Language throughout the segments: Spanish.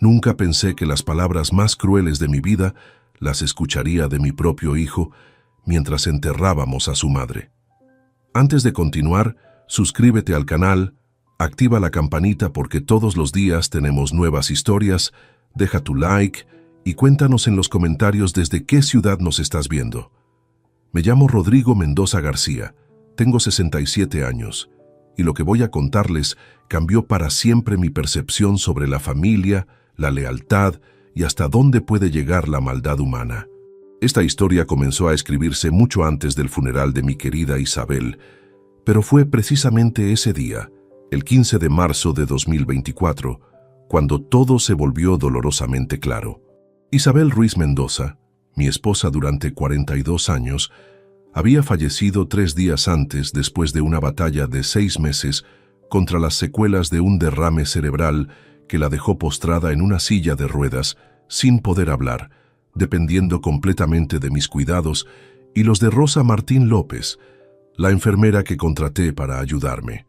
Nunca pensé que las palabras más crueles de mi vida las escucharía de mi propio hijo mientras enterrábamos a su madre. Antes de continuar, suscríbete al canal, activa la campanita porque todos los días tenemos nuevas historias, deja tu like y cuéntanos en los comentarios desde qué ciudad nos estás viendo. Me llamo Rodrigo Mendoza García, tengo 67 años y lo que voy a contarles cambió para siempre mi percepción sobre la familia, la lealtad y hasta dónde puede llegar la maldad humana. Esta historia comenzó a escribirse mucho antes del funeral de mi querida Isabel, pero fue precisamente ese día, el 15 de marzo de 2024, cuando todo se volvió dolorosamente claro. Isabel Ruiz Mendoza, mi esposa durante 42 años, había fallecido 3 días antes después de una batalla de 6 meses contra las secuelas de un derrame cerebral que la dejó postrada en una silla de ruedas, sin poder hablar, dependiendo completamente de mis cuidados y los de Rosa Martín López, la enfermera que contraté para ayudarme.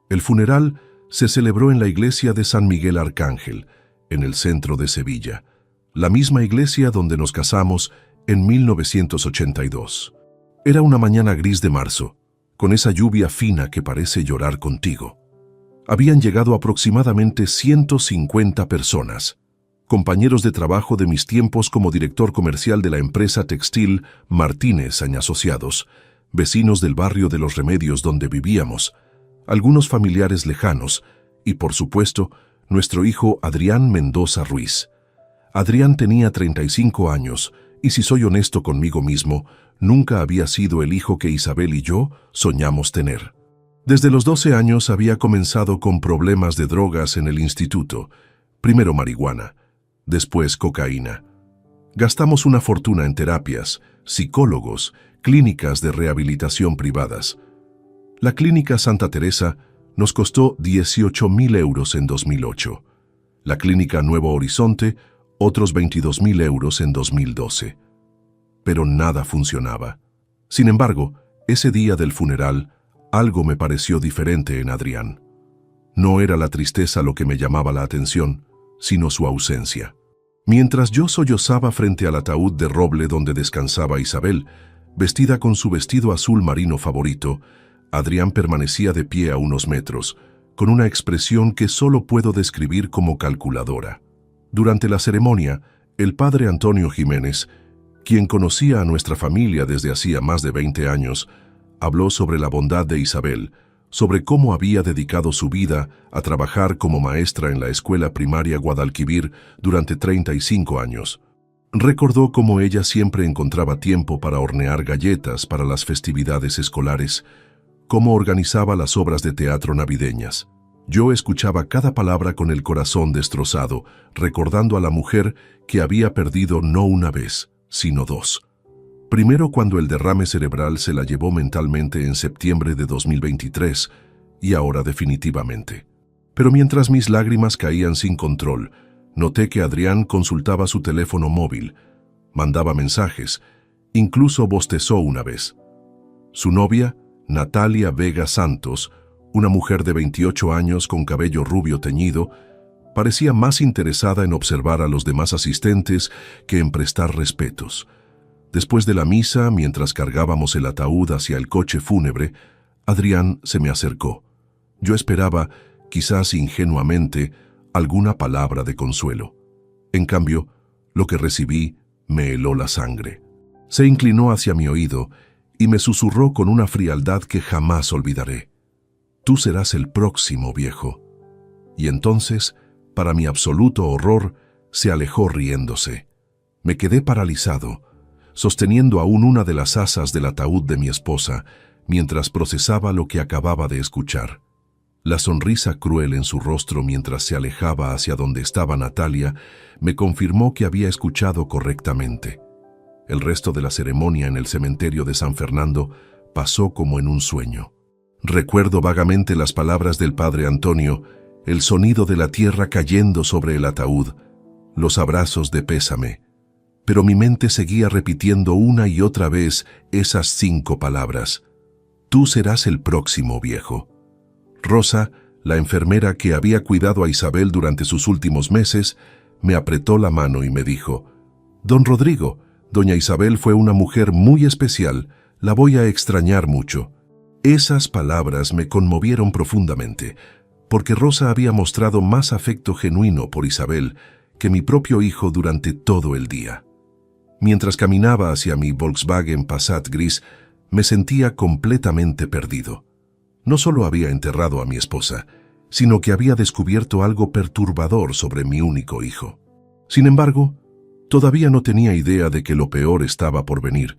El funeral se celebró en la iglesia de San Miguel Arcángel, en el centro de Sevilla, la misma iglesia donde nos casamos en 1982. Era una mañana gris de marzo, con esa lluvia fina que parece llorar contigo. Habían llegado aproximadamente 150 personas, compañeros de trabajo de mis tiempos como director comercial de la empresa textil Martínez & Asociados, vecinos del barrio de Los Remedios donde vivíamos, algunos familiares lejanos y, por supuesto, nuestro hijo Adrián Mendoza Ruiz. Adrián tenía 35 años y, si soy honesto conmigo mismo, nunca había sido el hijo que Isabel y yo soñamos tener. Desde los 12 años había comenzado con problemas de drogas en el instituto, primero marihuana, después cocaína. Gastamos una fortuna en terapias, psicólogos, clínicas de rehabilitación privadas. La clínica Santa Teresa nos costó 18.000 euros en 2008. La clínica Nuevo Horizonte, otros 22.000 euros en 2012. Pero nada funcionaba. Sin embargo, ese día del funeral, algo me pareció diferente en Adrián. No era la tristeza lo que me llamaba la atención, sino su ausencia. Mientras yo sollozaba frente al ataúd de roble donde descansaba Isabel, vestida con su vestido azul marino favorito, Adrián permanecía de pie a unos metros, con una expresión que solo puedo describir como calculadora. Durante la ceremonia, el padre Antonio Jiménez, quien conocía a nuestra familia desde hacía más de 20 años, habló sobre la bondad de Isabel, sobre cómo había dedicado su vida a trabajar como maestra en la escuela primaria Guadalquivir durante 35 años. Recordó cómo ella siempre encontraba tiempo para hornear galletas para las festividades escolares, cómo organizaba las obras de teatro navideñas. Yo escuchaba cada palabra con el corazón destrozado, recordando a la mujer que había perdido no una vez, sino 2. Primero cuando el derrame cerebral se la llevó mentalmente en septiembre de 2023 y ahora definitivamente. Pero mientras mis lágrimas caían sin control, noté que Adrián consultaba su teléfono móvil, mandaba mensajes, incluso bostezó una vez. Su novia, Natalia Vega Santos, una mujer de 28 años con cabello rubio teñido, parecía más interesada en observar a los demás asistentes que en prestar respetos. Después de la misa, mientras cargábamos el ataúd hacia el coche fúnebre, Adrián se me acercó. Yo esperaba, quizás ingenuamente, alguna palabra de consuelo. En cambio, lo que recibí me heló la sangre. Se inclinó hacia mi oído y me susurró con una frialdad que jamás olvidaré. «Tú serás el próximo, viejo». Y entonces, para mi absoluto horror, se alejó riéndose. Me quedé paralizado, sosteniendo aún una de las asas del ataúd de mi esposa, mientras procesaba lo que acababa de escuchar. La sonrisa cruel en su rostro mientras se alejaba hacia donde estaba Natalia me confirmó que había escuchado correctamente. El resto de la ceremonia en el cementerio de San Fernando pasó como en un sueño. Recuerdo vagamente las palabras del padre Antonio, el sonido de la tierra cayendo sobre el ataúd, los abrazos de pésame. Pero mi mente seguía repitiendo una y otra vez esas 5 palabras. «Tú serás el próximo, viejo». Rosa, la enfermera que había cuidado a Isabel durante sus últimos meses, me apretó la mano y me dijo: «Don Rodrigo, doña Isabel fue una mujer muy especial, la voy a extrañar mucho». Esas palabras me conmovieron profundamente, porque Rosa había mostrado más afecto genuino por Isabel que mi propio hijo durante todo el día. Mientras caminaba hacia mi Volkswagen Passat gris, me sentía completamente perdido. No solo había enterrado a mi esposa, sino que había descubierto algo perturbador sobre mi único hijo. Sin embargo, todavía no tenía idea de que lo peor estaba por venir,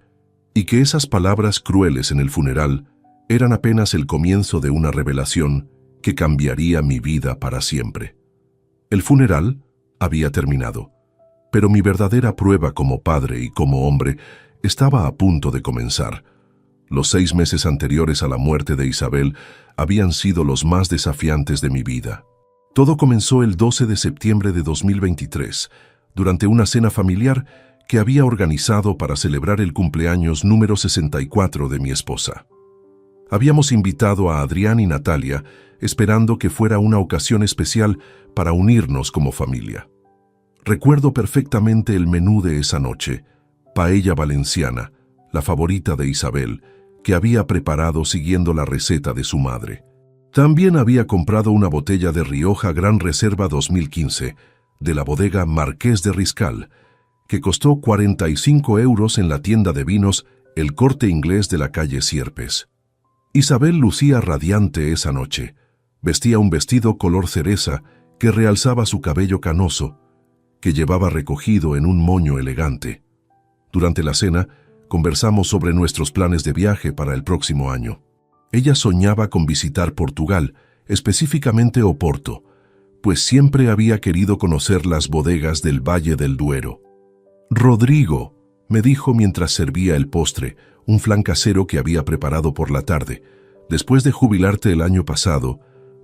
y que esas palabras crueles en el funeral eran apenas el comienzo de una revelación que cambiaría mi vida para siempre. El funeral había terminado, pero mi verdadera prueba como padre y como hombre estaba a punto de comenzar. Los 6 meses anteriores a la muerte de Isabel habían sido los más desafiantes de mi vida. Todo comenzó el 12 de septiembre de 2023, durante una cena familiar que había organizado para celebrar el cumpleaños número 64 de mi esposa. Habíamos invitado a Adrián y Natalia, esperando que fuera una ocasión especial para unirnos como familia. Recuerdo perfectamente el menú de esa noche: paella valenciana, la favorita de Isabel, que había preparado siguiendo la receta de su madre. También había comprado una botella de Rioja Gran Reserva 2015, de la bodega Marqués de Riscal, que costó 45 € en la tienda de vinos El Corte Inglés de la calle Sierpes. Isabel lucía radiante esa noche. Vestía un vestido color cereza que realzaba su cabello canoso, que llevaba recogido en un moño elegante. Durante la cena, conversamos sobre nuestros planes de viaje para el próximo año. Ella soñaba con visitar Portugal, específicamente Oporto, pues siempre había querido conocer las bodegas del Valle del Duero. «Rodrigo», me dijo mientras servía el postre, un flan casero que había preparado por la tarde, «después de jubilarte el año pasado,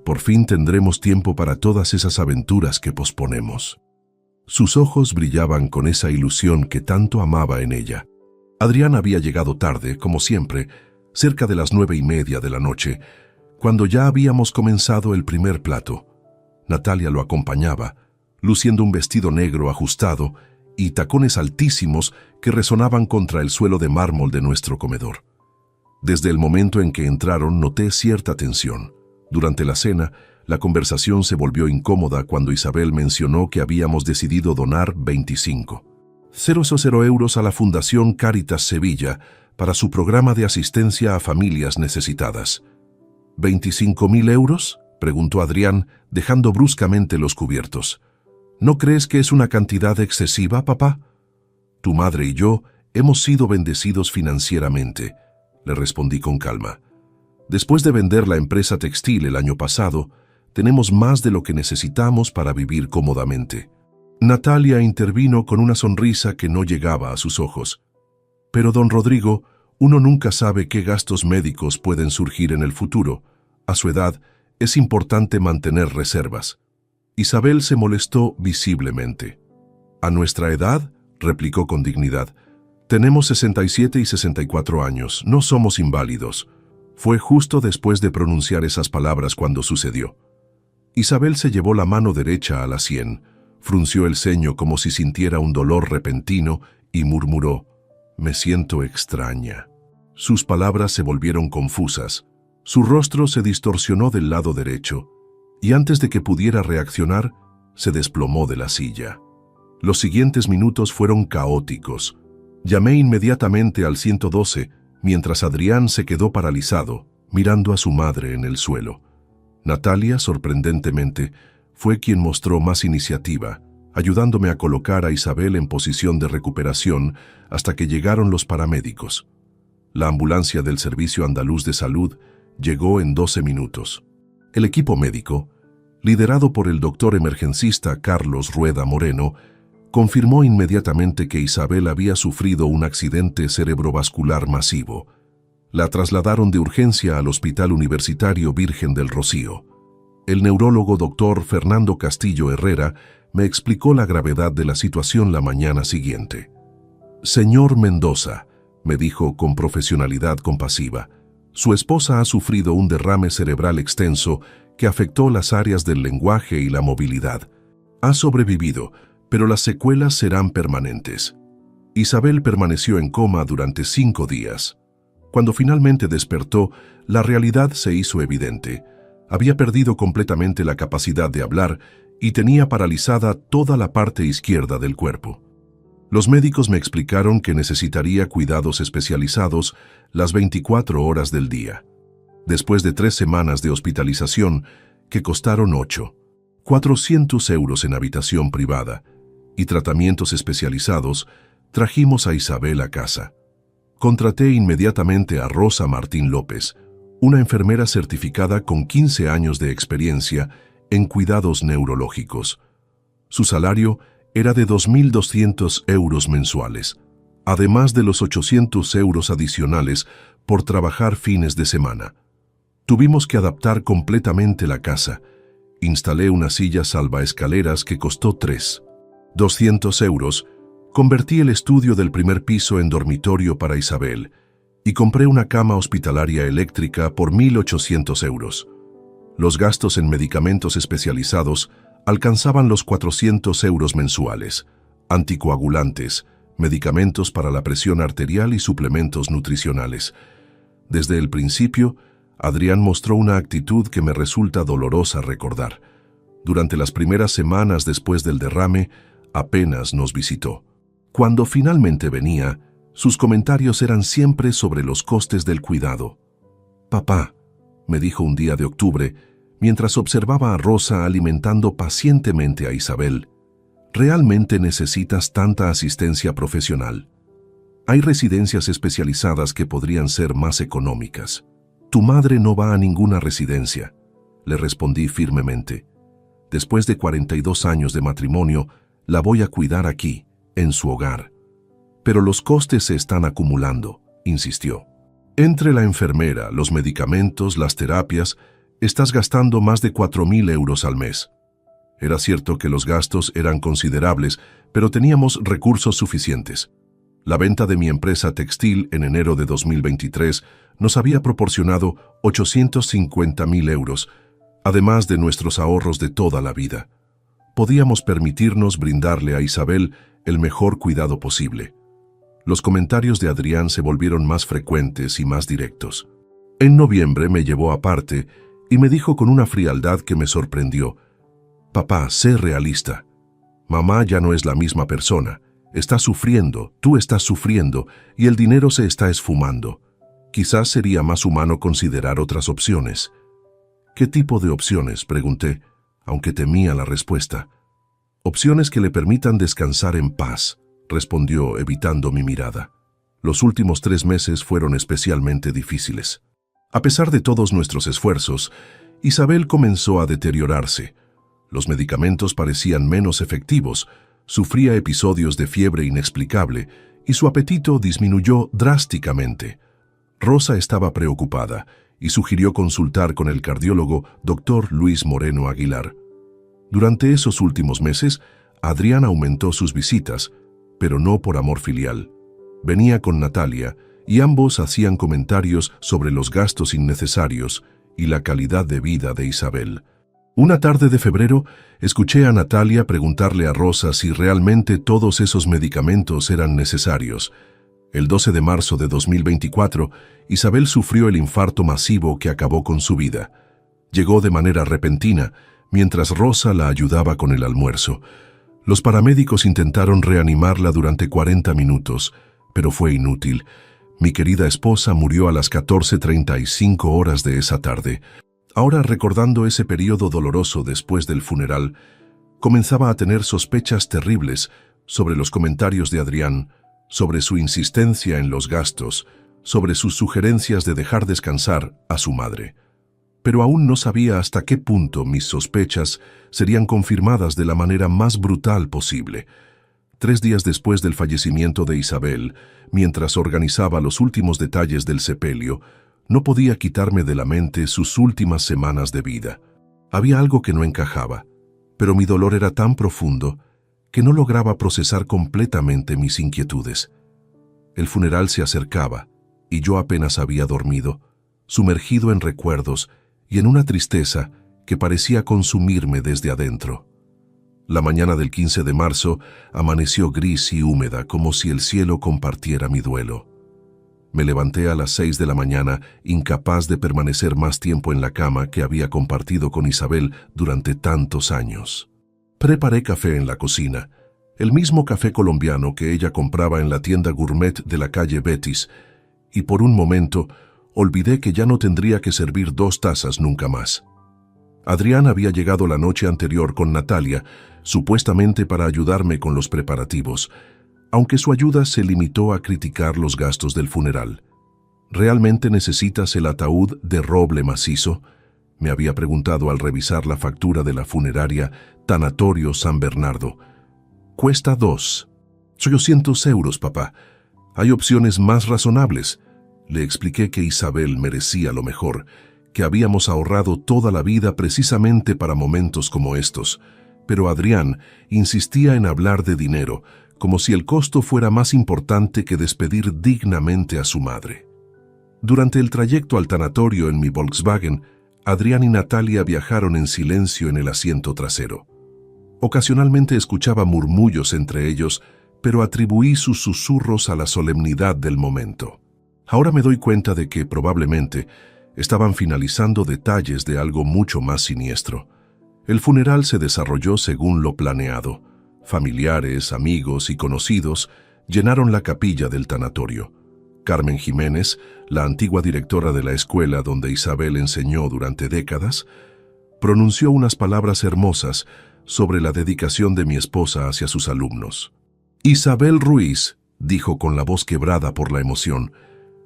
por fin tendremos tiempo para todas esas aventuras que posponemos». Sus ojos brillaban con esa ilusión que tanto amaba en ella. Adrián había llegado tarde, como siempre, cerca de las 9:30 de la noche, cuando ya habíamos comenzado el primer plato. Natalia lo acompañaba, luciendo un vestido negro ajustado y tacones altísimos que resonaban contra el suelo de mármol de nuestro comedor. Desde el momento en que entraron noté cierta tensión. Durante la cena, la conversación se volvió incómoda cuando Isabel mencionó que habíamos decidido donar 25,000 € a la Fundación Cáritas Sevilla para su programa de asistencia a familias necesitadas. ¿25,000 €? Preguntó Adrián, dejando bruscamente los cubiertos. ¿No crees que es una cantidad excesiva, papá? Tu madre y yo hemos sido bendecidos financieramente, le respondí con calma. Después de vender la empresa textil el año pasado, tenemos más de lo que necesitamos para vivir cómodamente. Natalia intervino con una sonrisa que no llegaba a sus ojos. Pero, don Rodrigo, uno nunca sabe qué gastos médicos pueden surgir en el futuro. A su edad, es importante mantener reservas. Isabel se molestó visiblemente. «¿A nuestra edad?», replicó con dignidad. «Tenemos 67 y 64 años, no somos inválidos». Fue justo después de pronunciar esas palabras cuando sucedió. Isabel se llevó la mano derecha a la sien, frunció el ceño como si sintiera un dolor repentino y murmuró: «Me siento extraña». Sus palabras se volvieron confusas. Su rostro se distorsionó del lado derecho, y antes de que pudiera reaccionar, se desplomó de la silla. Los siguientes minutos fueron caóticos. Llamé inmediatamente al 112, mientras Adrián se quedó paralizado, mirando a su madre en el suelo. Natalia, sorprendentemente, fue quien mostró más iniciativa, ayudándome a colocar a Isabel en posición de recuperación hasta que llegaron los paramédicos. La ambulancia del Servicio Andaluz de Salud llegó en 12 minutos. El equipo médico, liderado por el doctor emergencista Carlos Rueda Moreno, confirmó inmediatamente que Isabel había sufrido un accidente cerebrovascular masivo. La trasladaron de urgencia al Hospital Universitario Virgen del Rocío. El neurólogo doctor Fernando Castillo Herrera me explicó la gravedad de la situación la mañana siguiente. «Señor Mendoza», me dijo con profesionalidad compasiva, «su esposa ha sufrido un derrame cerebral extenso que afectó las áreas del lenguaje y la movilidad. Ha sobrevivido, pero las secuelas serán permanentes. Isabel permaneció en coma durante 5 días. Cuando finalmente despertó, la realidad se hizo evidente. Había perdido completamente la capacidad de hablar y tenía paralizada toda la parte izquierda del cuerpo. Los médicos me explicaron que necesitaría cuidados especializados las 24 horas del día. Después de 3 semanas de hospitalización, que costaron 400 euros en habitación privada y tratamientos especializados, trajimos a Isabel a casa. Contraté inmediatamente a Rosa Martín López, una enfermera certificada con 15 años de experiencia en cuidados neurológicos. Su salario era de 2.200 euros mensuales, además de los 800 euros adicionales por trabajar fines de semana. Tuvimos que adaptar completamente la casa. Instalé una silla salvaescaleras que costó 200 euros, convertí el estudio del primer piso en dormitorio para Isabel y compré una cama hospitalaria eléctrica por 1.800 euros. Los gastos en medicamentos especializados alcanzaban los 400 euros mensuales, anticoagulantes, medicamentos para la presión arterial y suplementos nutricionales. Desde el principio, Adrián mostró una actitud que me resulta dolorosa recordar. Durante las primeras semanas después del derrame, apenas nos visitó. Cuando finalmente venía, sus comentarios eran siempre sobre los costes del cuidado. «Papá», me dijo un día de octubre, mientras observaba a Rosa alimentando pacientemente a Isabel, «¿realmente necesitas tanta asistencia profesional? Hay residencias especializadas que podrían ser más económicas. Tu madre no va a ninguna residencia», le respondí firmemente. «Después de 42 años de matrimonio, la voy a cuidar aquí, en su hogar». «Pero los costes se están acumulando», insistió. «Entre la enfermera, los medicamentos, las terapias, estás gastando más de 4.000 euros al mes». Era cierto que los gastos eran considerables, pero teníamos recursos suficientes. La venta de mi empresa textil en enero de 2023 nos había proporcionado 850.000 euros, además de nuestros ahorros de toda la vida. Podíamos permitirnos brindarle a Isabel el mejor cuidado posible. Los comentarios de Adrián se volvieron más frecuentes y más directos. En noviembre me llevó aparte y me dijo con una frialdad que me sorprendió: «Papá, sé realista. Mamá ya no es la misma persona. Está sufriendo, tú estás sufriendo y el dinero se está esfumando. Quizás sería más humano considerar otras opciones». «¿Qué tipo de opciones?», pregunté, aunque temía la respuesta. «Opciones que le permitan descansar en paz», respondió, evitando mi mirada. Los últimos 3 meses fueron especialmente difíciles. A pesar de todos nuestros esfuerzos, Isabel comenzó a deteriorarse. Los medicamentos parecían menos efectivos, sufría episodios de fiebre inexplicable y su apetito disminuyó drásticamente. Rosa estaba preocupada y sugirió consultar con el cardiólogo Dr. Luis Moreno Aguilar. Durante esos últimos meses, Adrián aumentó sus visitas, pero no por amor filial. Venía con Natalia y ambos hacían comentarios sobre los gastos innecesarios y la calidad de vida de Isabel. Una tarde de febrero, escuché a Natalia preguntarle a Rosa si realmente todos esos medicamentos eran necesarios. El 12 de marzo de 2024, Isabel sufrió el infarto masivo que acabó con su vida. Llegó de manera repentina, mientras Rosa la ayudaba con el almuerzo. Los paramédicos intentaron reanimarla durante 40 minutos, pero fue inútil. Mi querida esposa murió a las 14:35 horas de esa tarde. Ahora, recordando ese periodo doloroso después del funeral, comenzaba a tener sospechas terribles sobre los comentarios de Adrián, sobre su insistencia en los gastos, sobre sus sugerencias de dejar descansar a su madre. Pero aún no sabía hasta qué punto mis sospechas serían confirmadas de la manera más brutal posible. 3 días después del fallecimiento de Isabel, mientras organizaba los últimos detalles del sepelio, no podía quitarme de la mente sus últimas semanas de vida. Había algo que no encajaba, pero mi dolor era tan profundo que no lograba procesar completamente mis inquietudes. El funeral se acercaba y yo apenas había dormido, sumergido en recuerdos y en una tristeza que parecía consumirme desde adentro. La mañana del 15 de marzo amaneció gris y húmeda, como si el cielo compartiera mi duelo. Me levanté a las 6 de la mañana, incapaz de permanecer más tiempo en la cama que había compartido con Isabel durante tantos años. Preparé café en la cocina, el mismo café colombiano que ella compraba en la tienda gourmet de la calle Betis, y por un momento olvidé que ya no tendría que servir 2 tazas nunca más. Adrián había llegado la noche anterior con Natalia, supuestamente para ayudarme con los preparativos, aunque su ayuda se limitó a criticar los gastos del funeral. ¿Realmente necesitas el ataúd de roble macizo?, me había preguntado al revisar la factura de la funeraria Tanatorio San Bernardo. Cuesta 200 euros, papá. Hay opciones más razonables. Le expliqué que Isabel merecía lo mejor, que habíamos ahorrado toda la vida precisamente para momentos como estos, pero Adrián insistía en hablar de dinero, como si el costo fuera más importante que despedir dignamente a su madre. Durante el trayecto al tanatorio en mi Volkswagen, Adrián y Natalia viajaron en silencio en el asiento trasero. Ocasionalmente escuchaba murmullos entre ellos, pero atribuí sus susurros a la solemnidad del momento. Ahora me doy cuenta de que probablemente estaban finalizando detalles de algo mucho más siniestro. El funeral se desarrolló según lo planeado. Familiares, amigos y conocidos llenaron la capilla del tanatorio. Carmen Jiménez, la antigua directora de la escuela donde Isabel enseñó durante décadas, pronunció unas palabras hermosas sobre la dedicación de mi esposa hacia sus alumnos. Isabel Ruiz, dijo con la voz quebrada por la emoción,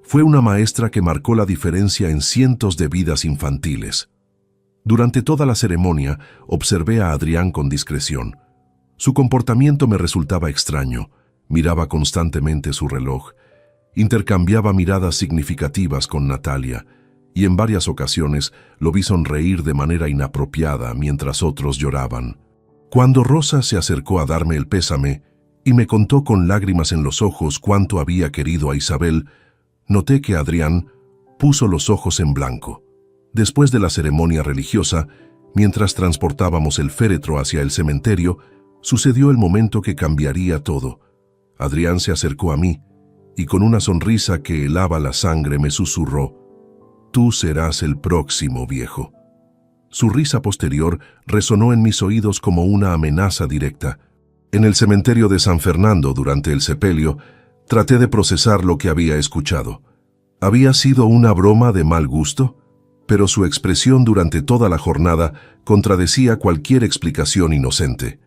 fue una maestra que marcó la diferencia en cientos de vidas infantiles. Durante toda la ceremonia observé a Adrián con discreción. Su comportamiento me resultaba extraño. Miraba constantemente su reloj. Intercambiaba miradas significativas con Natalia, y en varias ocasiones lo vi sonreír de manera inapropiada mientras otros lloraban. Cuando Rosa se acercó a darme el pésame y me contó con lágrimas en los ojos cuánto había querido a Isabel, noté que Adrián puso los ojos en blanco. Después de la ceremonia religiosa, mientras transportábamos el féretro hacia el cementerio, sucedió el momento que cambiaría todo. Adrián se acercó a mí y con una sonrisa que helaba la sangre me susurró: «Tú serás el próximo, viejo». Su risa posterior resonó en mis oídos como una amenaza directa. En el cementerio de San Fernando, durante el sepelio, traté de procesar lo que había escuchado. ¿Había sido una broma de mal gusto? Pero su expresión durante toda la jornada contradecía cualquier explicación inocente.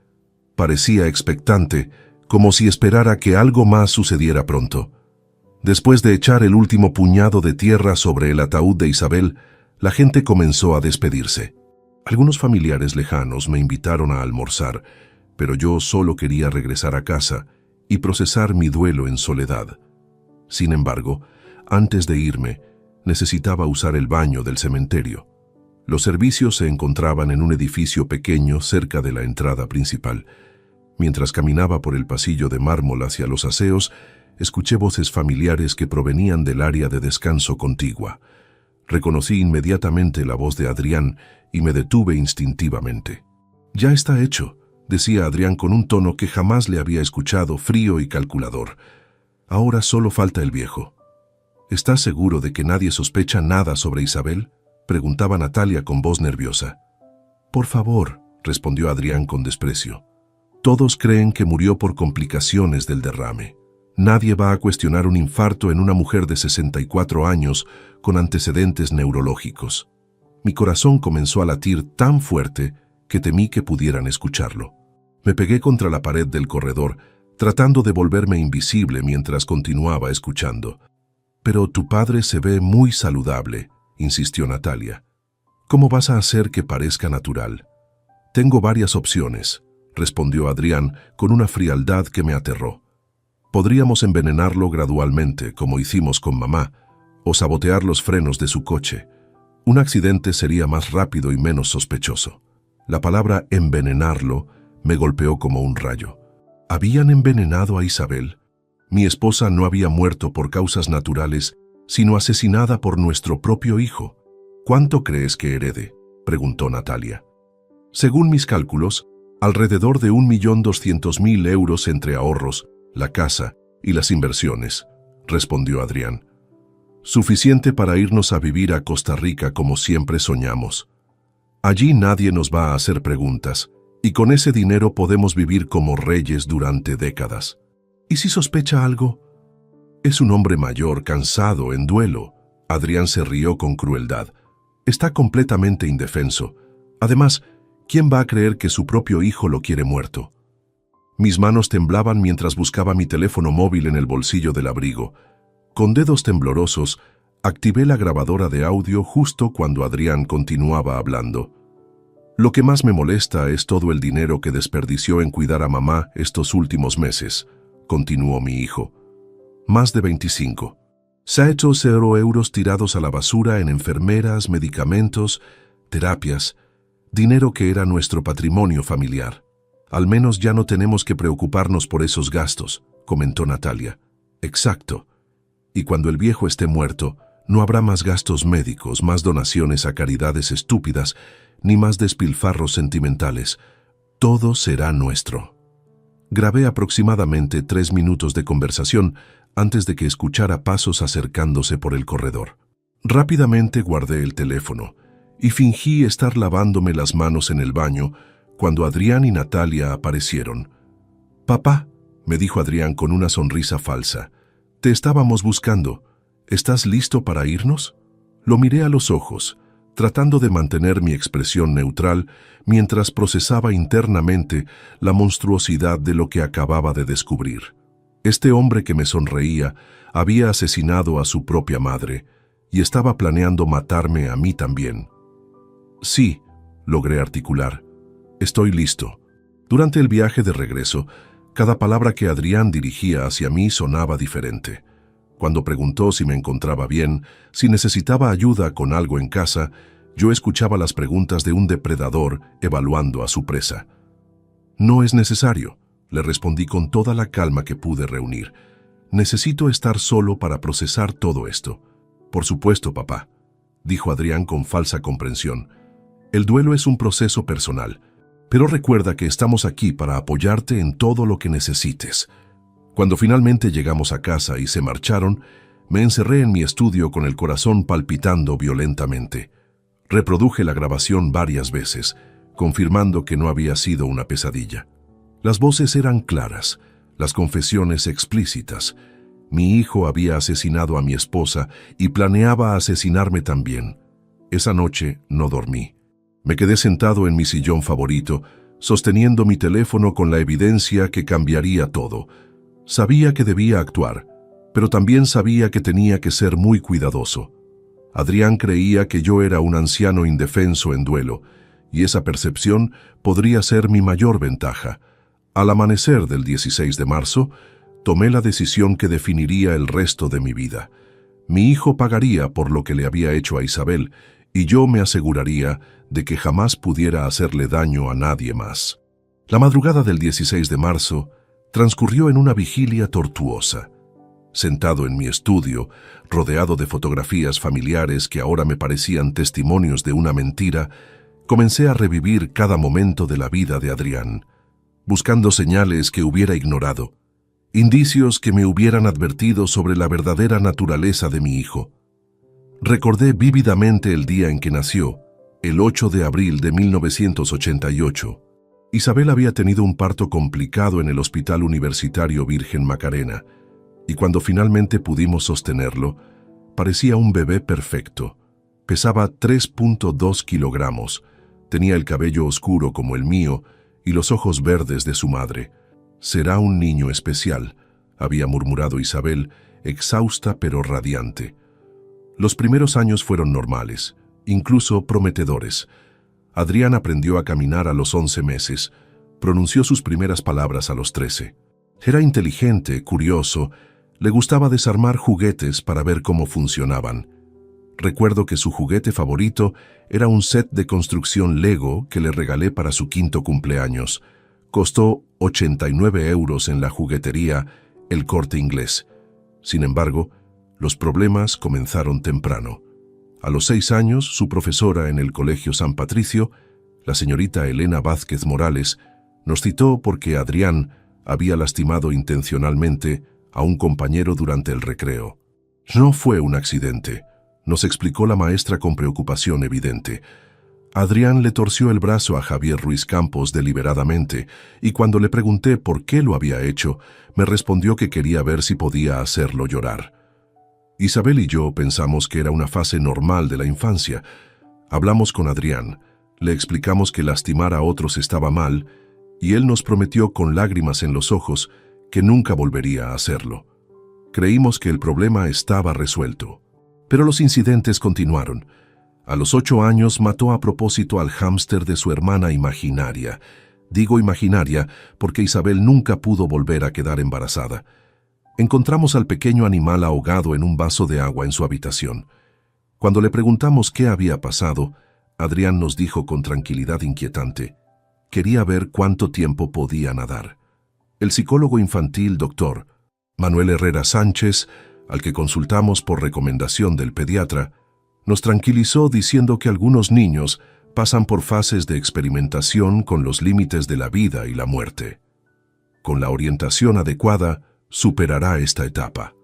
Parecía expectante, como si esperara que algo más sucediera pronto. Después de echar el último puñado de tierra sobre el ataúd de Isabel, la gente comenzó a despedirse. Algunos familiares lejanos me invitaron a almorzar, pero yo solo quería regresar a casa y procesar mi duelo en soledad. Sin embargo, antes de irme, necesitaba usar el baño del cementerio. Los servicios se encontraban en un edificio pequeño cerca de la entrada principal. Mientras caminaba por el pasillo de mármol hacia los aseos, escuché voces familiares que provenían del área de descanso contigua. Reconocí inmediatamente la voz de Adrián y me detuve instintivamente. «Ya está hecho», decía Adrián con un tono que jamás le había escuchado, frío y calculador. «Ahora solo falta el viejo». «¿Estás seguro de que nadie sospecha nada sobre Isabel?», preguntaba Natalia con voz nerviosa. «Por favor», respondió Adrián con desprecio. «Todos creen que murió por complicaciones del derrame. Nadie va a cuestionar un infarto en una mujer de 64 años con antecedentes neurológicos». Mi corazón comenzó a latir tan fuerte que temí que pudieran escucharlo. Me pegué contra la pared del corredor, tratando de volverme invisible mientras continuaba escuchando. «Pero tu padre se ve muy saludable», insistió Natalia. «¿Cómo vas a hacer que parezca natural?» «Tengo varias opciones», respondió Adrián con una frialdad que me aterró. «Podríamos envenenarlo gradualmente, como hicimos con mamá, o sabotear los frenos de su coche. Un accidente sería más rápido y menos sospechoso». La palabra envenenarlo me golpeó como un rayo. ¿Habían envenenado a Isabel? Mi esposa no había muerto por causas naturales, sino asesinada por nuestro propio hijo. ¿Cuánto crees que herede?, preguntó Natalia. Según mis cálculos, Alrededor de 1.200.000 euros entre ahorros, la casa y las inversiones, respondió Adrián. Suficiente para irnos a vivir a Costa Rica como siempre soñamos. Allí nadie nos va a hacer preguntas, y con ese dinero podemos vivir como reyes durante décadas. ¿Y si sospecha algo? Es un hombre mayor, cansado, en duelo. Adrián se rió con crueldad. Está completamente indefenso. Además, ¿quién va a creer que su propio hijo lo quiere muerto? Mis manos temblaban mientras buscaba mi teléfono móvil en el bolsillo del abrigo. Con dedos temblorosos, activé la grabadora de audio justo cuando Adrián continuaba hablando. Lo que más me molesta es todo el dinero que desperdició en cuidar a mamá estos últimos meses, continuó mi hijo. Más de 25. Se ha hecho 0 euros tirados a la basura en enfermeras, medicamentos, terapias, dinero que era nuestro patrimonio familiar. Al menos ya no tenemos que preocuparnos por esos gastos, comentó Natalia. Exacto. Y cuando el viejo esté muerto, no habrá más gastos médicos, más donaciones a caridades estúpidas, ni más despilfarros sentimentales. Todo será nuestro. Grabé aproximadamente 3 minutos de conversación antes de que escuchara pasos acercándose por el corredor. Rápidamente guardé el teléfono y fingí estar lavándome las manos en el baño cuando Adrián y Natalia aparecieron. «Papá», me dijo Adrián con una sonrisa falsa, «te estábamos buscando. ¿Estás listo para irnos?» Lo miré a los ojos, tratando de mantener mi expresión neutral mientras procesaba internamente la monstruosidad de lo que acababa de descubrir. Este hombre que me sonreía había asesinado a su propia madre y estaba planeando matarme a mí también. «Sí», logré articular. «Estoy listo». Durante el viaje de regreso, cada palabra que Adrián dirigía hacia mí sonaba diferente. Cuando preguntó si me encontraba bien, si necesitaba ayuda con algo en casa, yo escuchaba las preguntas de un depredador evaluando a su presa. «No es necesario», le respondí con toda la calma que pude reunir. «Necesito estar solo para procesar todo esto». «Por supuesto, papá», dijo Adrián con falsa comprensión. «El duelo es un proceso personal, pero recuerda que estamos aquí para apoyarte en todo lo que necesites». Cuando finalmente llegamos a casa y se marcharon, me encerré en mi estudio con el corazón palpitando violentamente. Reproduje la grabación varias veces, confirmando que no había sido una pesadilla. Las voces eran claras, las confesiones explícitas. Mi hijo había asesinado a mi esposa y planeaba asesinarme también. Esa noche no dormí. Me quedé sentado en mi sillón favorito, sosteniendo mi teléfono con la evidencia que cambiaría todo. Sabía que debía actuar, pero también sabía que tenía que ser muy cuidadoso. Adrián creía que yo era un anciano indefenso en duelo, y esa percepción podría ser mi mayor ventaja. Al amanecer del 16 de marzo, tomé la decisión que definiría el resto de mi vida. Mi hijo pagaría por lo que le había hecho a Isabel, y yo me aseguraría de que jamás pudiera hacerle daño a nadie más. La madrugada del 16 de marzo transcurrió en una vigilia tortuosa. Sentado en mi estudio, rodeado de fotografías familiares que ahora me parecían testimonios de una mentira, comencé a revivir cada momento de la vida de Adrián, buscando señales que hubiera ignorado, indicios que me hubieran advertido sobre la verdadera naturaleza de mi hijo. Recordé vívidamente el día en que nació, el 8 de abril de 1988. Isabel había tenido un parto complicado en el Hospital Universitario Virgen Macarena, y cuando finalmente pudimos sostenerlo, parecía un bebé perfecto. Pesaba 3.2 kilogramos, tenía el cabello oscuro como el mío y los ojos verdes de su madre. «Será un niño especial», había murmurado Isabel, exhausta pero radiante. Los primeros años fueron normales, incluso prometedores. Adrián aprendió a caminar a los 11 meses, pronunció sus primeras palabras a los 13. Era inteligente, curioso, le gustaba desarmar juguetes para ver cómo funcionaban. Recuerdo que su juguete favorito era un set de construcción Lego que le regalé para su 5º cumpleaños. Costó 89 euros en la juguetería El Corte Inglés. Sin embargo, los problemas comenzaron temprano. A los 6 años, su profesora en el Colegio San Patricio, la señorita Elena Vázquez Morales, Nos citó porque Adrián había lastimado intencionalmente a un compañero durante el recreo. No fue un accidente, nos explicó la maestra con preocupación evidente. Adrián le torció el brazo a Javier Ruiz Campos deliberadamente, y cuando le pregunté por qué lo había hecho, me respondió que quería ver si podía hacerlo llorar. Isabel y yo pensamos que era una fase normal de la infancia. Hablamos con Adrián, le explicamos que lastimar a otros estaba mal, y él nos prometió con lágrimas en los ojos que nunca volvería a hacerlo. Creímos que el problema estaba resuelto. Pero los incidentes continuaron. A los 8 años mató a propósito al hámster de su hermana imaginaria. Digo imaginaria porque Isabel nunca pudo volver a quedar embarazada. Encontramos al pequeño animal ahogado en un vaso de agua en su habitación. Cuando le preguntamos qué había pasado, Adrián nos dijo con tranquilidad inquietante: quería ver cuánto tiempo podía nadar. El psicólogo infantil Dr. Manuel Herrera Sánchez, al que consultamos por recomendación del pediatra, nos tranquilizó diciendo que algunos niños pasan por fases de experimentación con los límites de la vida y la muerte. Con la orientación adecuada, superará esta etapa.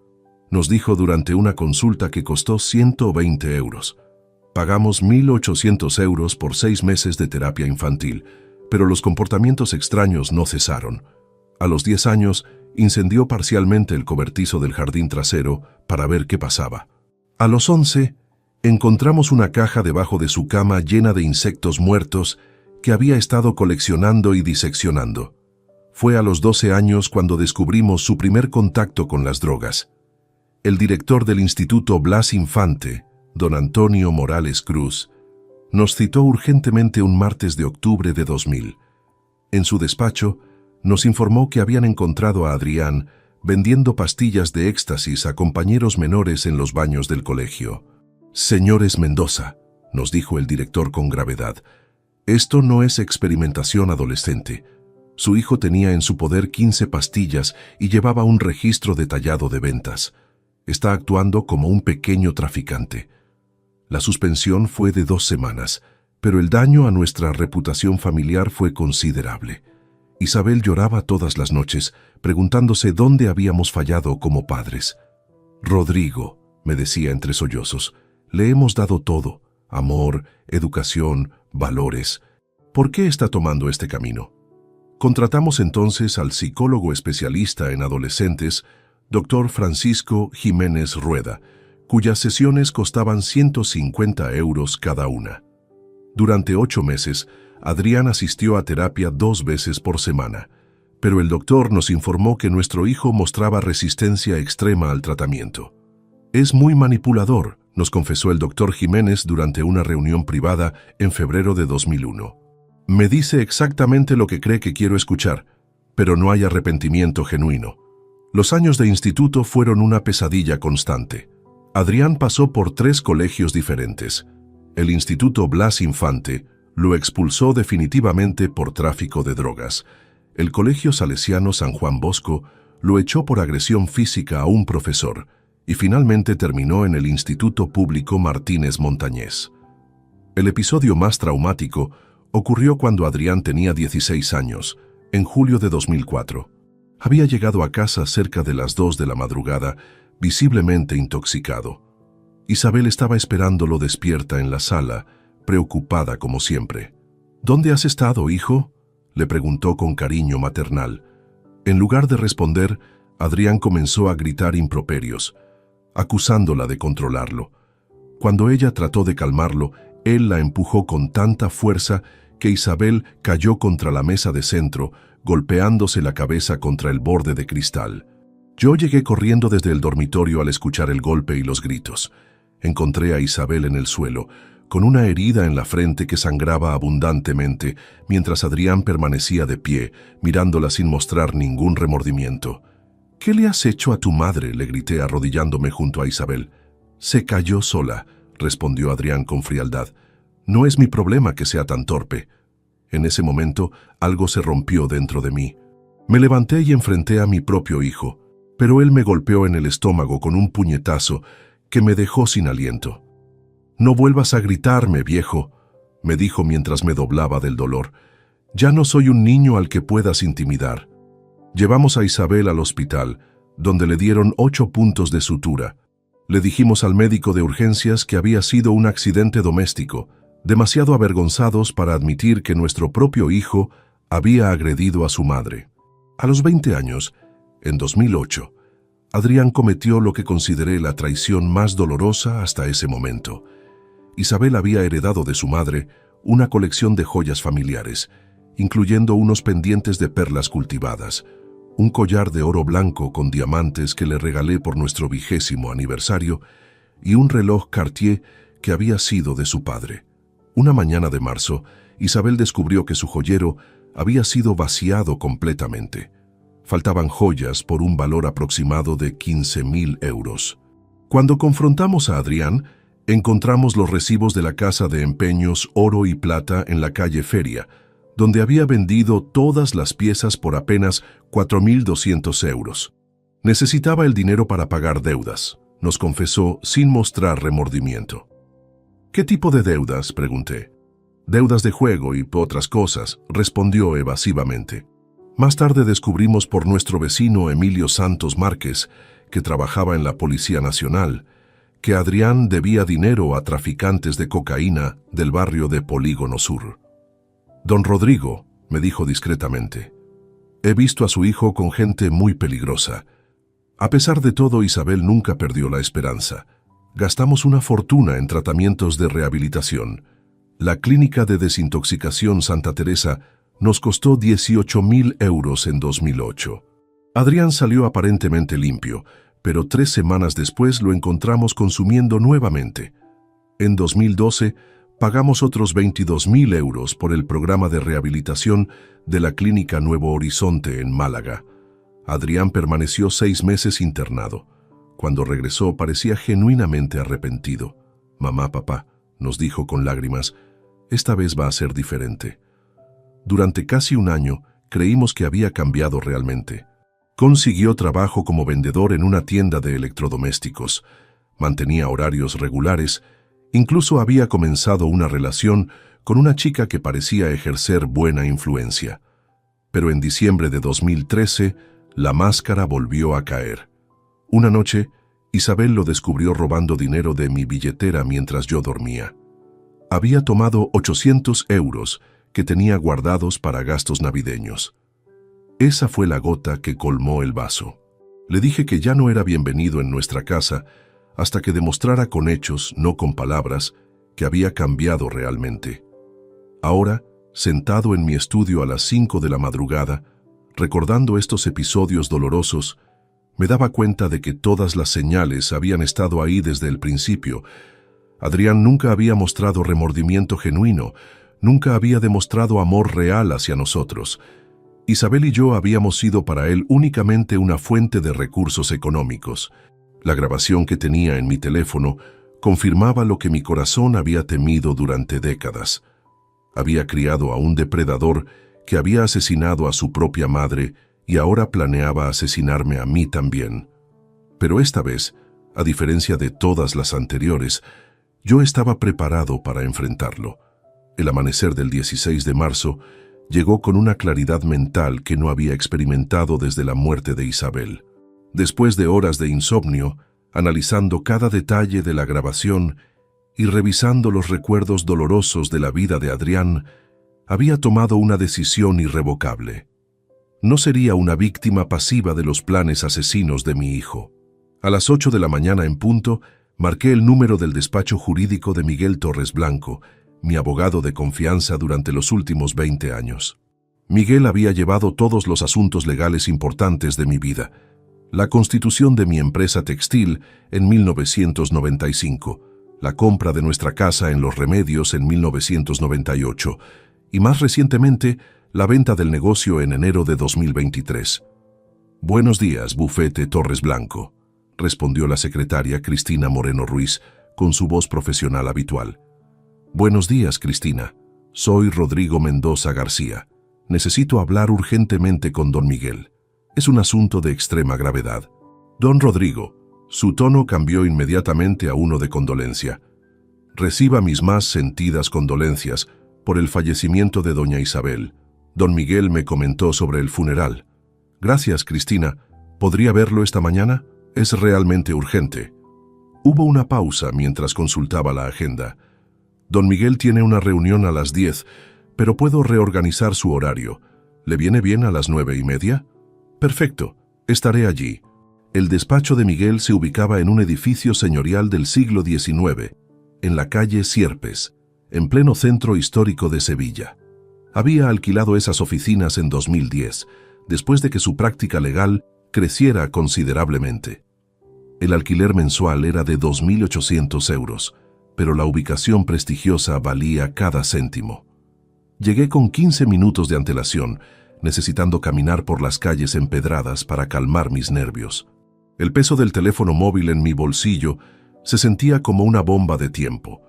Nos dijo durante una consulta que costó 120 euros. Pagamos 1.800 euros por 6 meses de terapia infantil, pero los comportamientos extraños no cesaron. A los 10 años, incendió parcialmente el cobertizo del jardín trasero para ver qué pasaba. A los 11, encontramos una caja debajo de su cama llena de insectos muertos que había estado coleccionando y diseccionando. Fue a los 12 años cuando descubrimos su primer contacto con las drogas. El director del Instituto Blas Infante, don Antonio Morales Cruz, nos citó urgentemente un martes de octubre de 2000. En su despacho, nos informó que habían encontrado a Adrián vendiendo pastillas de éxtasis a compañeros menores en los baños del colegio. «Señores Mendoza», nos dijo el director con gravedad, «esto no es experimentación adolescente. Su hijo tenía en su poder 15 pastillas y llevaba un registro detallado de ventas. Está actuando como un pequeño traficante». La suspensión fue de 2 semanas, pero el daño a nuestra reputación familiar fue considerable. Isabel lloraba todas las noches, preguntándose dónde habíamos fallado como padres. «Rodrigo», me decía entre sollozos, «le hemos dado todo, amor, educación, valores. ¿Por qué está tomando este camino?». Contratamos entonces al psicólogo especialista en adolescentes, Dr. Francisco Jiménez Rueda, cuyas sesiones costaban 150 euros cada una. Durante 8 meses, Adrián asistió a terapia 2 veces por semana, pero el doctor nos informó que nuestro hijo mostraba resistencia extrema al tratamiento. «Es muy manipulador», nos confesó el doctor Jiménez durante una reunión privada en febrero de 2001. «Me dice exactamente lo que cree que quiero escuchar, pero no hay arrepentimiento genuino. Los años de instituto fueron una pesadilla constante. Adrián pasó por 3 colegios diferentes. El Instituto Blas Infante lo expulsó definitivamente por tráfico de drogas. El Colegio Salesiano San Juan Bosco lo echó por agresión física a un profesor y finalmente terminó en el Instituto Público Martínez Montañés. El episodio más traumático ocurrió cuando Adrián tenía 16 años, en julio de 2004. Había llegado a casa cerca de las 2 de la madrugada, visiblemente intoxicado. Isabel estaba esperándolo despierta en la sala, preocupada como siempre. «¿Dónde has estado, hijo?», le preguntó con cariño maternal. En lugar de responder, Adrián comenzó a gritar improperios, acusándola de controlarlo. Cuando ella trató de calmarlo, él la empujó con tanta fuerza que Isabel cayó contra la mesa de centro, golpeándose la cabeza contra el borde de cristal. Yo llegué corriendo desde el dormitorio al escuchar el golpe y los gritos. Encontré a Isabel en el suelo, con una herida en la frente que sangraba abundantemente, mientras Adrián permanecía de pie, mirándola sin mostrar ningún remordimiento. «¿Qué le has hecho a tu madre?», le grité arrodillándome junto a Isabel. «Se cayó sola», respondió Adrián con frialdad. «No es mi problema que sea tan torpe». En ese momento, algo se rompió dentro de mí. Me levanté y enfrenté a mi propio hijo, pero él me golpeó en el estómago con un puñetazo que me dejó sin aliento. «No vuelvas a gritarme, viejo», me dijo mientras me doblaba del dolor. Ya no soy un niño al que puedas intimidar. Llevamos a Isabel al hospital, donde le dieron 8 puntos de sutura. Le dijimos al médico de urgencias que había sido un accidente doméstico, demasiado avergonzados para admitir que nuestro propio hijo había agredido a su madre. A los 20 años, en 2008, Adrián cometió lo que consideré la traición más dolorosa hasta ese momento. Isabel había heredado de su madre una colección de joyas familiares, incluyendo unos pendientes de perlas cultivadas, un collar de oro blanco con diamantes que le regalé por nuestro 20º aniversario y un reloj Cartier que había sido de su padre. Una mañana de marzo, Isabel descubrió que su joyero había sido vaciado completamente. Faltaban joyas por un valor aproximado de 15.000 euros. Cuando confrontamos a Adrián, encontramos los recibos de la casa de empeños Oro y Plata en la calle Feria, donde había vendido todas las piezas por apenas 4.200 euros. Necesitaba el dinero para pagar deudas, nos confesó sin mostrar remordimiento. ¿Qué tipo de deudas?, pregunté. Deudas de juego y otras cosas, respondió evasivamente. Más tarde descubrimos por nuestro vecino Emilio Santos Márquez, que trabajaba en la Policía Nacional, que Adrián debía dinero a traficantes de cocaína del barrio de Polígono Sur. Don Rodrigo, me dijo discretamente, he visto a su hijo con gente muy peligrosa. A pesar de todo, Isabel nunca perdió la esperanza. Gastamos una fortuna en tratamientos de rehabilitación. La clínica de desintoxicación Santa Teresa nos costó 18.000 euros en 2008. Adrián salió aparentemente limpio, pero 3 semanas después lo encontramos consumiendo nuevamente. En 2012, pagamos otros 22.000 euros por el programa de rehabilitación de la Clínica Nuevo Horizonte en Málaga. Adrián permaneció 6 meses internado. Cuando regresó parecía genuinamente arrepentido. «Mamá, papá», nos dijo con lágrimas, «esta vez va a ser diferente». Durante casi un año creímos que había cambiado realmente. Consiguió trabajo como vendedor en una tienda de electrodomésticos, mantenía horarios regulares, incluso había comenzado una relación con una chica que parecía ejercer buena influencia. Pero en diciembre de 2013, la máscara volvió a caer. Una noche, Isabel lo descubrió robando dinero de mi billetera mientras yo dormía. Había tomado 800 euros que tenía guardados para gastos navideños. Esa fue la gota que colmó el vaso. Le dije que ya no era bienvenido en nuestra casa hasta que demostrara con hechos, no con palabras, que había cambiado realmente. Ahora, sentado en mi estudio a las 5 de la madrugada, recordando estos episodios dolorosos, me daba cuenta de que todas las señales habían estado ahí desde el principio. Adrián nunca había mostrado remordimiento genuino, nunca había demostrado amor real hacia nosotros. Isabel y yo habíamos sido para él únicamente una fuente de recursos económicos. La grabación que tenía en mi teléfono confirmaba lo que mi corazón había temido durante décadas. Había criado a un depredador que había asesinado a su propia madre y ahora planeaba asesinarme a mí también. Pero esta vez, a diferencia de todas las anteriores, yo estaba preparado para enfrentarlo. El amanecer del 16 de marzo llegó con una claridad mental que no había experimentado desde la muerte de Isabel. Después de horas de insomnio, analizando cada detalle de la grabación y revisando los recuerdos dolorosos de la vida de Adrián, había tomado una decisión irrevocable. No sería una víctima pasiva de los planes asesinos de mi hijo. A las 8 de la mañana en punto, marqué el número del despacho jurídico de Miguel Torres Blanco, mi abogado de confianza durante los últimos 20 años. Miguel había llevado todos los asuntos legales importantes de mi vida. La constitución de mi empresa textil en 1995, la compra de nuestra casa en Los Remedios en 1998 y más recientemente la venta del negocio en enero de 2023. «Buenos días, bufete Torres Blanco», respondió la secretaria Cristina Moreno Ruiz con su voz profesional habitual. «Buenos días, Cristina. Soy Rodrigo Mendoza García. Necesito hablar urgentemente con don Miguel. Es un asunto de extrema gravedad». «Don Rodrigo», su tono cambió inmediatamente a uno de condolencia. «Reciba mis más sentidas condolencias por el fallecimiento de doña Isabel. Don Miguel me comentó sobre el funeral. Gracias, Cristina. ¿Podría verlo esta mañana? Es realmente urgente. Hubo una pausa mientras consultaba la agenda. Don Miguel tiene una reunión a las 10, pero puedo reorganizar su horario. ¿Le viene bien a las 9:30? Perfecto, estaré allí. El despacho de Miguel se ubicaba en un edificio señorial del siglo XIX, en la calle Sierpes, en pleno centro histórico de Sevilla. Había alquilado esas oficinas en 2010, después de que su práctica legal creciera considerablemente. El alquiler mensual era de 2.800 euros, pero la ubicación prestigiosa valía cada céntimo. Llegué con 15 minutos de antelación, necesitando caminar por las calles empedradas para calmar mis nervios. El peso del teléfono móvil en mi bolsillo se sentía como una bomba de tiempo.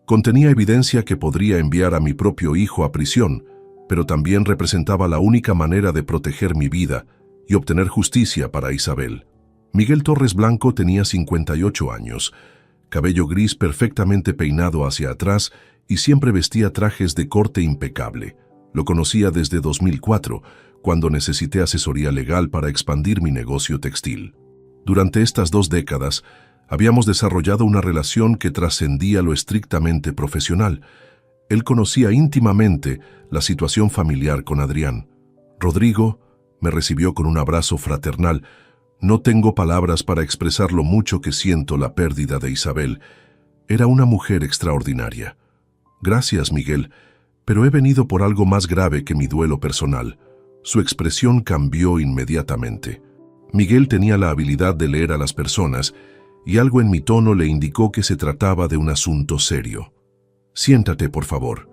Contenía evidencia que podría enviar a mi propio hijo a prisión, pero también representaba la única manera de proteger mi vida y obtener justicia para Isabel. Miguel Torres Blanco tenía 58 años, cabello gris perfectamente peinado hacia atrás y siempre vestía trajes de corte impecable. Lo conocía desde 2004, cuando necesité asesoría legal para expandir mi negocio textil. Durante estas 2 décadas, habíamos desarrollado una relación que trascendía lo estrictamente profesional. Él conocía íntimamente la situación familiar con Adrián. Rodrigo me recibió con un abrazo fraternal. No tengo palabras para expresar lo mucho que siento la pérdida de Isabel. Era una mujer extraordinaria. Gracias, Miguel, pero he venido por algo más grave que mi duelo personal. Su expresión cambió inmediatamente. Miguel tenía la habilidad de leer a las personas y algo en mi tono le indicó que se trataba de un asunto serio. Siéntate, por favor.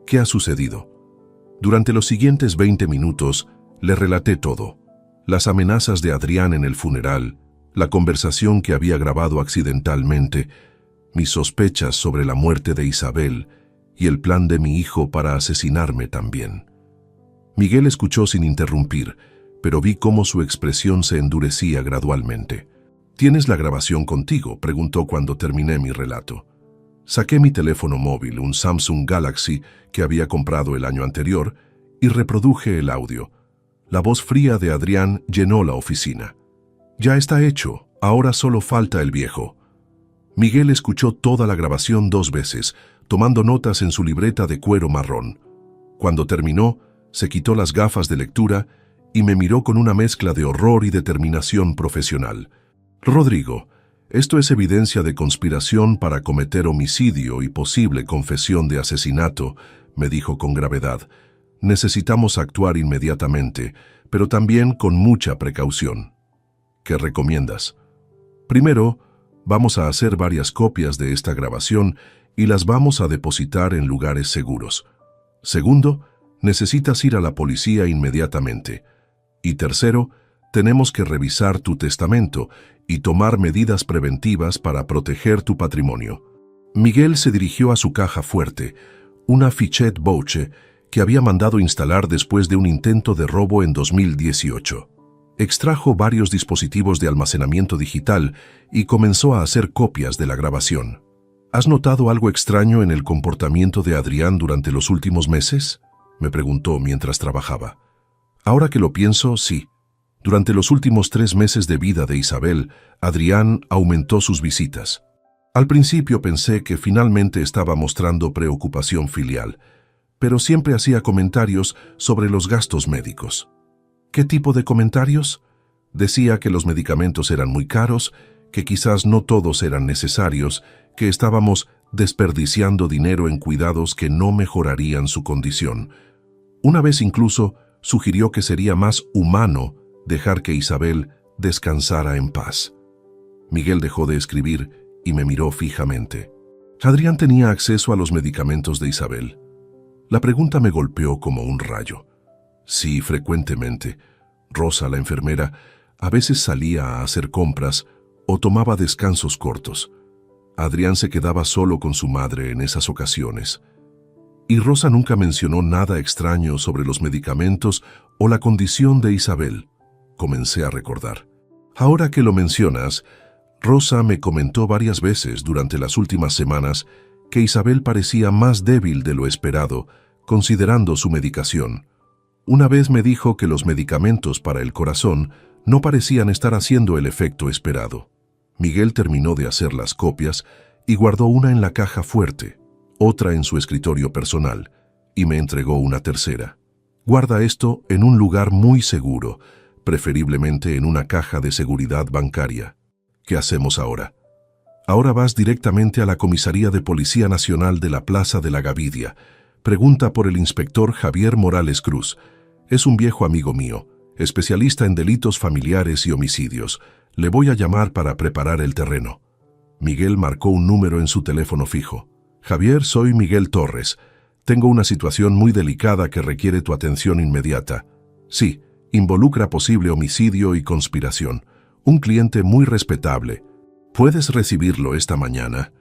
¿Qué ha sucedido? Durante los siguientes 20 minutos le relaté todo. Las amenazas de Adrián en el funeral, la conversación que había grabado accidentalmente, mis sospechas sobre la muerte de Isabel y el plan de mi hijo para asesinarme también. Miguel escuchó sin interrumpir, pero vi cómo su expresión se endurecía gradualmente. ¿Tienes la grabación contigo?, preguntó cuando terminé mi relato. Saqué mi teléfono móvil, un Samsung Galaxy que había comprado el año anterior, y reproduje el audio. La voz fría de Adrián llenó la oficina. Ya está hecho, ahora solo falta el viejo. Miguel escuchó toda la grabación 2 veces, tomando notas en su libreta de cuero marrón. Cuando terminó, se quitó las gafas de lectura y me miró con una mezcla de horror y determinación profesional. Rodrigo, esto es evidencia de conspiración para cometer homicidio y posible confesión de asesinato, me dijo con gravedad. Necesitamos actuar inmediatamente, pero también con mucha precaución. ¿Qué recomiendas? Primero, vamos a hacer varias copias de esta grabación y las vamos a depositar en lugares seguros. Segundo, necesitas ir a la policía inmediatamente. Y tercero, tenemos que revisar tu testamento y tomar medidas preventivas para proteger tu patrimonio. Miguel se dirigió a su caja fuerte, una Fichet Boche que había mandado instalar después de un intento de robo en 2018. Extrajo varios dispositivos de almacenamiento digital y comenzó a hacer copias de la grabación. ¿Has notado algo extraño en el comportamiento de Adrián durante los últimos meses?, me preguntó mientras trabajaba. Ahora que lo pienso, sí. Durante los últimos 3 meses de vida de Isabel, Adrián aumentó sus visitas. Al principio pensé que finalmente estaba mostrando preocupación filial, pero siempre hacía comentarios sobre los gastos médicos. ¿Qué tipo de comentarios? Decía que los medicamentos eran muy caros, que quizás no todos eran necesarios, que estábamos desperdiciando dinero en cuidados que no mejorarían su condición. Una vez incluso sugirió que sería más humano dejar que Isabel descansara en paz. Miguel dejó de escribir y me miró fijamente. ¿Adrián tenía acceso a los medicamentos de Isabel? La pregunta me golpeó como un rayo. Sí, frecuentemente. Rosa, la enfermera, a veces salía a hacer compras o tomaba descansos cortos. Adrián se quedaba solo con su madre en esas ocasiones. Y Rosa nunca mencionó nada extraño sobre los medicamentos o la condición de Isabel. Comencé a recordar. Ahora que lo mencionas, Rosa me comentó varias veces durante las últimas semanas que Isabel parecía más débil de lo esperado, considerando su medicación. Una vez me dijo que los medicamentos para el corazón no parecían estar haciendo el efecto esperado. Miguel terminó de hacer las copias y guardó una en la caja fuerte, otra en su escritorio personal, y me entregó una tercera. Guarda esto en un lugar muy seguro, preferiblemente en una caja de seguridad bancaria. ¿Qué hacemos ahora? Ahora vas directamente a la Comisaría de Policía Nacional de la Plaza de la Gavidia. Pregunta por el inspector Javier Morales Cruz. Es un viejo amigo mío, especialista en delitos familiares y homicidios. Le voy a llamar para preparar el terreno. Miguel marcó un número en su teléfono fijo. Javier, soy Miguel Torres. Tengo una situación muy delicada que requiere tu atención inmediata. Sí, involucra posible homicidio y conspiración. Un cliente muy respetable. ¿Puedes recibirlo esta mañana?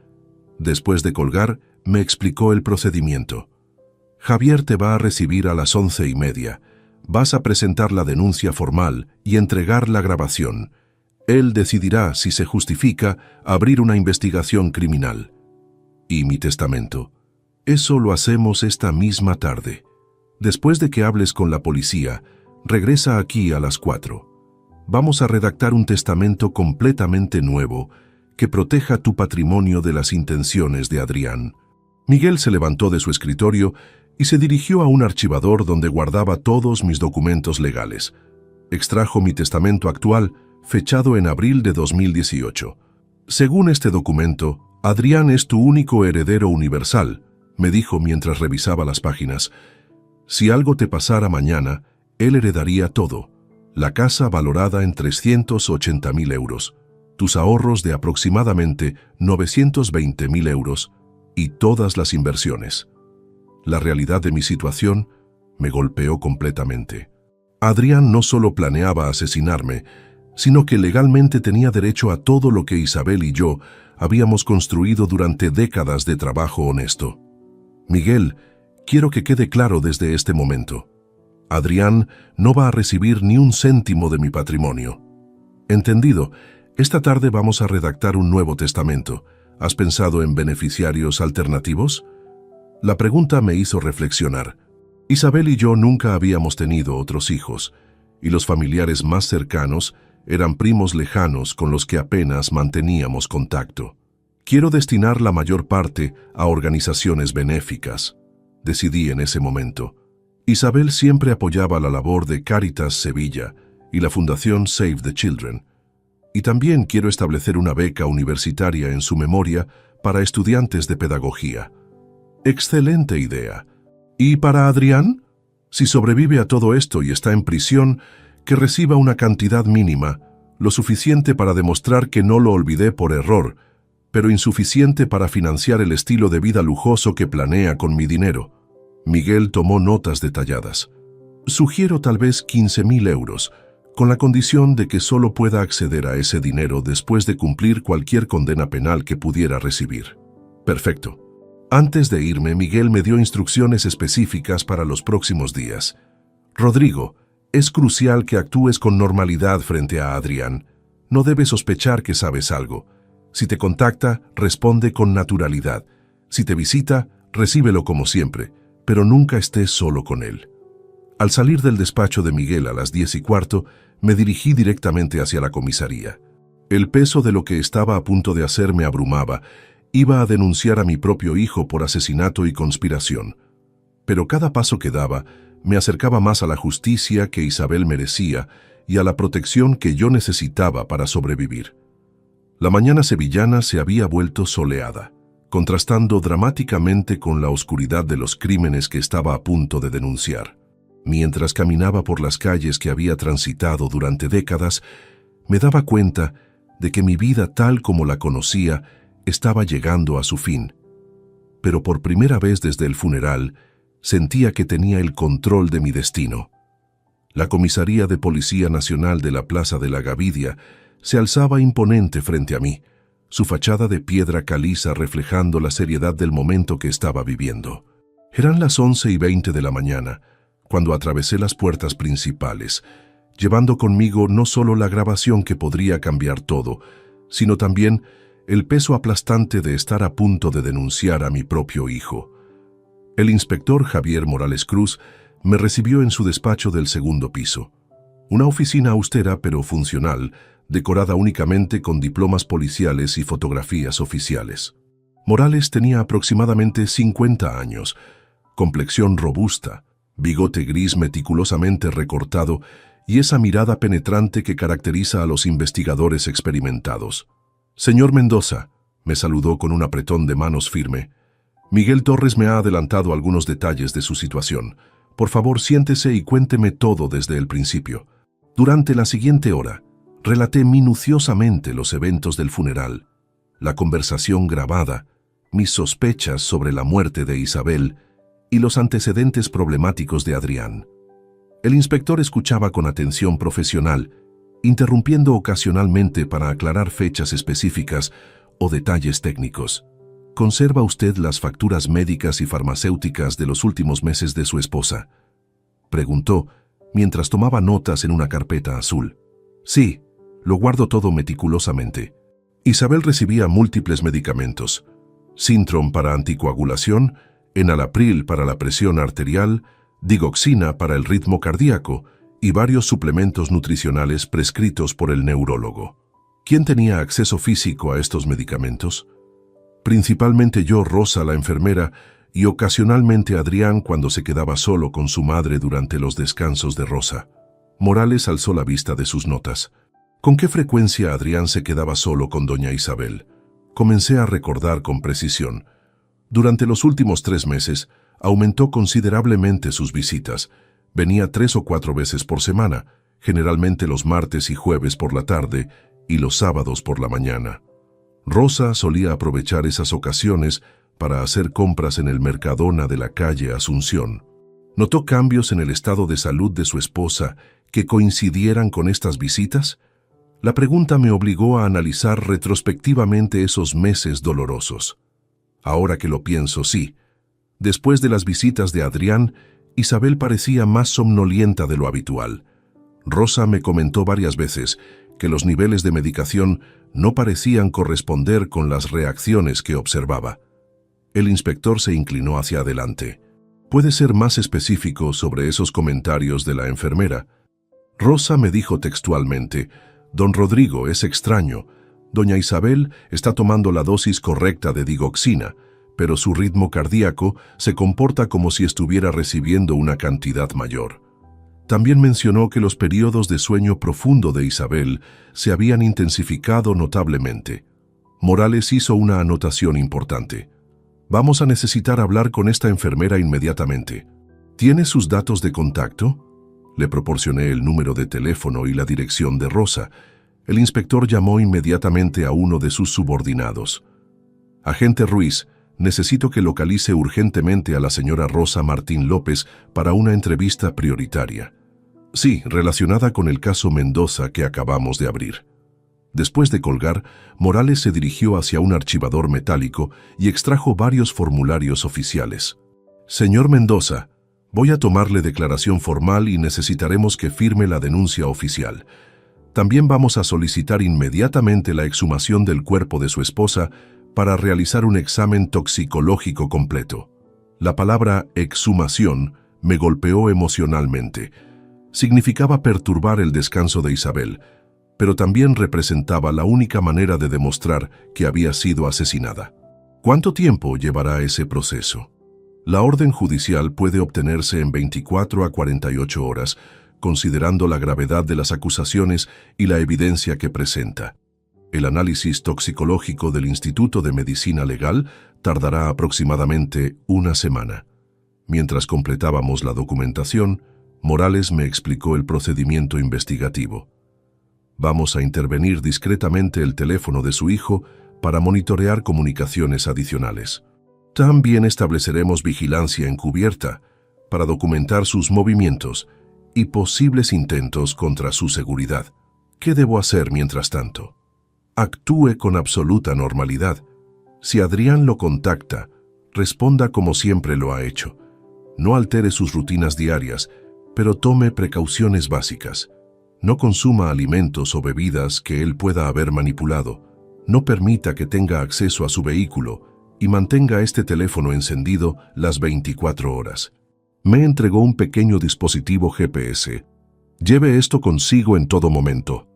Después de colgar, me explicó el procedimiento. Javier te va a recibir a las 11:30. Vas a presentar la denuncia formal y entregar la grabación. Él decidirá si se justifica abrir una investigación criminal. ¿Y mi testamento? Eso lo hacemos esta misma tarde. Después de que hables con la policía, regresa aquí a las 4. Vamos a redactar un testamento completamente nuevo que proteja tu patrimonio de las intenciones de Adrián. Miguel se levantó de su escritorio y se dirigió a un archivador donde guardaba todos mis documentos legales. Extrajo mi testamento actual, fechado en abril de 2018. Según este documento, Adrián es tu único heredero universal, me dijo mientras revisaba las páginas. Si algo te pasara mañana, él heredaría todo. La casa valorada en 380.000 euros, tus ahorros de aproximadamente 920.000 euros y todas las inversiones. La realidad de mi situación me golpeó completamente. Adrián no solo planeaba asesinarme, sino que legalmente tenía derecho a todo lo que Isabel y yo habíamos construido durante décadas de trabajo honesto. Miguel, quiero que quede claro desde este momento. Adrián no va a recibir ni un céntimo de mi patrimonio. Entendido, esta tarde vamos a redactar un nuevo testamento. ¿Has pensado en beneficiarios alternativos? La pregunta me hizo reflexionar. Isabel y yo nunca habíamos tenido otros hijos, y los familiares más cercanos eran primos lejanos con los que apenas manteníamos contacto. Quiero destinar la mayor parte a organizaciones benéficas, decidí en ese momento. Isabel siempre apoyaba la labor de Cáritas Sevilla y la Fundación Save the Children, y también quiero establecer una beca universitaria en su memoria para estudiantes de pedagogía. Excelente idea. ¿Y para Adrián? Si sobrevive a todo esto y está en prisión, que reciba una cantidad mínima, lo suficiente para demostrar que no lo olvidé por error, pero insuficiente para financiar el estilo de vida lujoso que planea con mi dinero. Miguel tomó notas detalladas. Sugiero tal vez 15.000 euros, con la condición de que solo pueda acceder a ese dinero después de cumplir cualquier condena penal que pudiera recibir. Perfecto. Antes de irme, Miguel me dio instrucciones específicas para los próximos días. Rodrigo, es crucial que actúes con normalidad frente a Adrián. No debe sospechar que sabes algo. Si te contacta, responde con naturalidad. Si te visita, recíbelo como siempre, pero nunca estés solo con él. Al salir del despacho de Miguel a las 10:15, me dirigí directamente hacia la comisaría. El peso de lo que estaba a punto de hacer me abrumaba. Iba a denunciar a mi propio hijo por asesinato y conspiración. Pero cada paso que daba me acercaba más a la justicia que Isabel merecía y a la protección que yo necesitaba para sobrevivir. La mañana sevillana se había vuelto soleada, contrastando dramáticamente con la oscuridad de los crímenes que estaba a punto de denunciar. Mientras caminaba por las calles que había transitado durante décadas, me daba cuenta de que mi vida tal como la conocía estaba llegando a su fin. Pero por primera vez desde el funeral, sentía que tenía el control de mi destino. La Comisaría de Policía Nacional de la Plaza de la Gavidia se alzaba imponente frente a mí, su fachada de piedra caliza reflejando la seriedad del momento que estaba viviendo. Eran las 11:20 de la mañana, cuando atravesé las puertas principales, llevando conmigo no solo la grabación que podría cambiar todo, sino también el peso aplastante de estar a punto de denunciar a mi propio hijo. El inspector Javier Morales Cruz Me recibió en su despacho del segundo piso. Una oficina austera pero funcional, decorada únicamente con diplomas policiales y fotografías oficiales. Morales tenía aproximadamente 50 años, complexión robusta, bigote gris meticulosamente recortado y esa mirada penetrante que caracteriza a los investigadores experimentados. «Señor Mendoza», me saludó con un apretón de manos firme. «Miguel Torres me ha adelantado algunos detalles de su situación. Por favor, siéntese y cuénteme todo desde el principio». Durante la siguiente hora, relaté minuciosamente los eventos del funeral, la conversación grabada, mis sospechas sobre la muerte de Isabel y los antecedentes problemáticos de Adrián. El inspector escuchaba con atención profesional, interrumpiendo ocasionalmente para aclarar fechas específicas o detalles técnicos. ¿Conserva usted las facturas médicas y farmacéuticas de los últimos meses de su esposa?, preguntó, mientras tomaba notas en una carpeta azul. Sí, lo guardo todo meticulosamente. Isabel recibía múltiples medicamentos: Sintrom para anticoagulación, Enalapril para la presión arterial, Digoxina para el ritmo cardíaco y varios suplementos nutricionales prescritos por el neurólogo. ¿Quién tenía acceso físico a estos medicamentos? Principalmente yo, Rosa, la enfermera, y ocasionalmente Adrián cuando se quedaba solo con su madre durante los descansos de Rosa. Morales alzó la vista de sus notas. ¿Con qué frecuencia Adrián se quedaba solo con doña Isabel? Comencé a recordar con precisión. Durante los últimos 3 meses, aumentó considerablemente sus visitas. Venía 3 o 4 veces por semana, generalmente los martes y jueves por la tarde y los sábados por la mañana. Rosa solía aprovechar esas ocasiones para hacer compras en el Mercadona de la calle Asunción. ¿Notó cambios en el estado de salud de su esposa que coincidieran con estas visitas? La pregunta me obligó a analizar retrospectivamente esos meses dolorosos. Ahora que lo pienso, sí. Después de las visitas de Adrián, Isabel parecía más somnolienta de lo habitual. Rosa me comentó varias veces que los niveles de medicación no parecían corresponder con las reacciones que observaba. El inspector se inclinó hacia adelante. ¿Puede ser más específico sobre esos comentarios de la enfermera? Rosa me dijo textualmente: «Don Rodrigo, es extraño. Doña Isabel está tomando la dosis correcta de digoxina, pero su ritmo cardíaco se comporta como si estuviera recibiendo una cantidad mayor». También mencionó que los periodos de sueño profundo de Isabel se habían intensificado notablemente. Morales hizo una anotación importante. «Vamos a necesitar hablar con esta enfermera inmediatamente. ¿Tiene sus datos de contacto?». Le proporcioné el número de teléfono y la dirección de Rosa. El inspector llamó inmediatamente a uno de sus subordinados. «Agente Ruiz, necesito que localice urgentemente a la señora Rosa Martín López para una entrevista prioritaria». «Sí, relacionada con el caso Mendoza que acabamos de abrir». Después de colgar, Morales se dirigió hacia un archivador metálico y extrajo varios formularios oficiales. «Señor Mendoza, voy a tomarle declaración formal y necesitaremos que firme la denuncia oficial. También vamos a solicitar inmediatamente la exhumación del cuerpo de su esposa para realizar un examen toxicológico completo». La palabra exhumación me golpeó emocionalmente. Significaba perturbar el descanso de Isabel, pero también representaba la única manera de demostrar que había sido asesinada. ¿Cuánto tiempo llevará ese proceso? La orden judicial puede obtenerse en 24 a 48 horas, considerando la gravedad de las acusaciones y la evidencia que presenta. El análisis toxicológico del Instituto de Medicina Legal tardará aproximadamente 1 semana. Mientras completábamos la documentación, Morales me explicó el procedimiento investigativo. Vamos a intervenir discretamente el teléfono de su hijo para monitorear comunicaciones adicionales. También estableceremos vigilancia encubierta para documentar sus movimientos y posibles intentos contra su seguridad. ¿Qué debo hacer mientras tanto? Actúe con absoluta normalidad. Si Adrián lo contacta, responda como siempre lo ha hecho. No altere sus rutinas diarias, pero tome precauciones básicas. No consuma alimentos o bebidas que él pueda haber manipulado. No permita que tenga acceso a su vehículo y mantenga este teléfono encendido las 24 horas. Me entregó un pequeño dispositivo GPS. Lleve esto consigo en todo momento.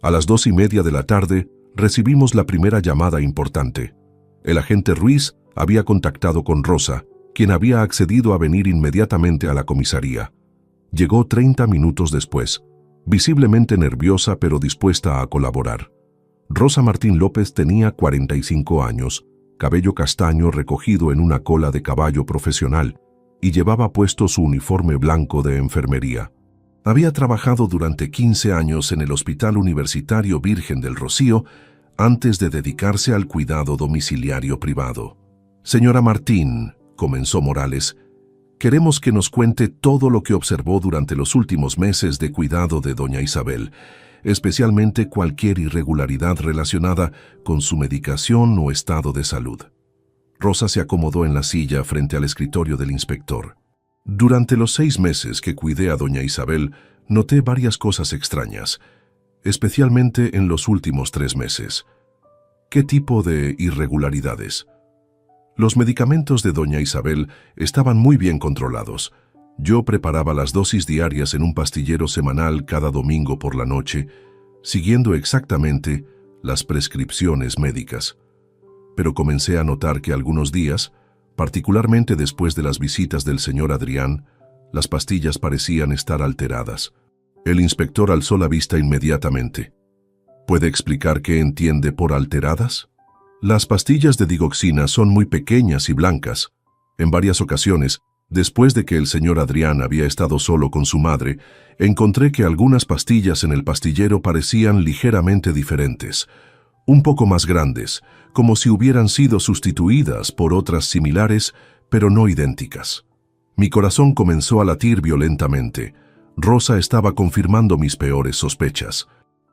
A las 2:30 de la tarde, recibimos la primera llamada importante. El agente Ruiz había contactado con Rosa, quien había accedido a venir inmediatamente a la comisaría. Llegó 30 minutos después, visiblemente nerviosa pero dispuesta a colaborar. Rosa Martín López tenía 45 años, cabello castaño recogido en una cola de caballo profesional, y llevaba puesto su uniforme blanco de enfermería. Había trabajado durante 15 años en el Hospital Universitario Virgen del Rocío antes de dedicarse al cuidado domiciliario privado. Señora Martín, comenzó Morales, queremos que nos cuente todo lo que observó durante los últimos meses de cuidado de doña Isabel, especialmente cualquier irregularidad relacionada con su medicación o estado de salud. Rosa se acomodó en la silla frente al escritorio del inspector. Durante los 6 meses que cuidé a doña Isabel, noté varias cosas extrañas, especialmente en los últimos 3 meses. ¿Qué tipo de irregularidades? Los medicamentos de doña Isabel estaban muy bien controlados. Yo preparaba las dosis diarias en un pastillero semanal cada domingo por la noche, siguiendo exactamente las prescripciones médicas. Pero comencé a notar que algunos días, particularmente después de las visitas del señor Adrián, las pastillas parecían estar alteradas. El inspector alzó la vista inmediatamente. ¿Puede explicar qué entiende por alteradas? Las pastillas de digoxina son muy pequeñas y blancas. En varias ocasiones, después de que el señor Adrián había estado solo con su madre, encontré que algunas pastillas en el pastillero parecían ligeramente diferentes, un poco más grandes, como si hubieran sido sustituidas por otras similares, pero no idénticas. Mi corazón comenzó a latir violentamente. Rosa estaba confirmando mis peores sospechas.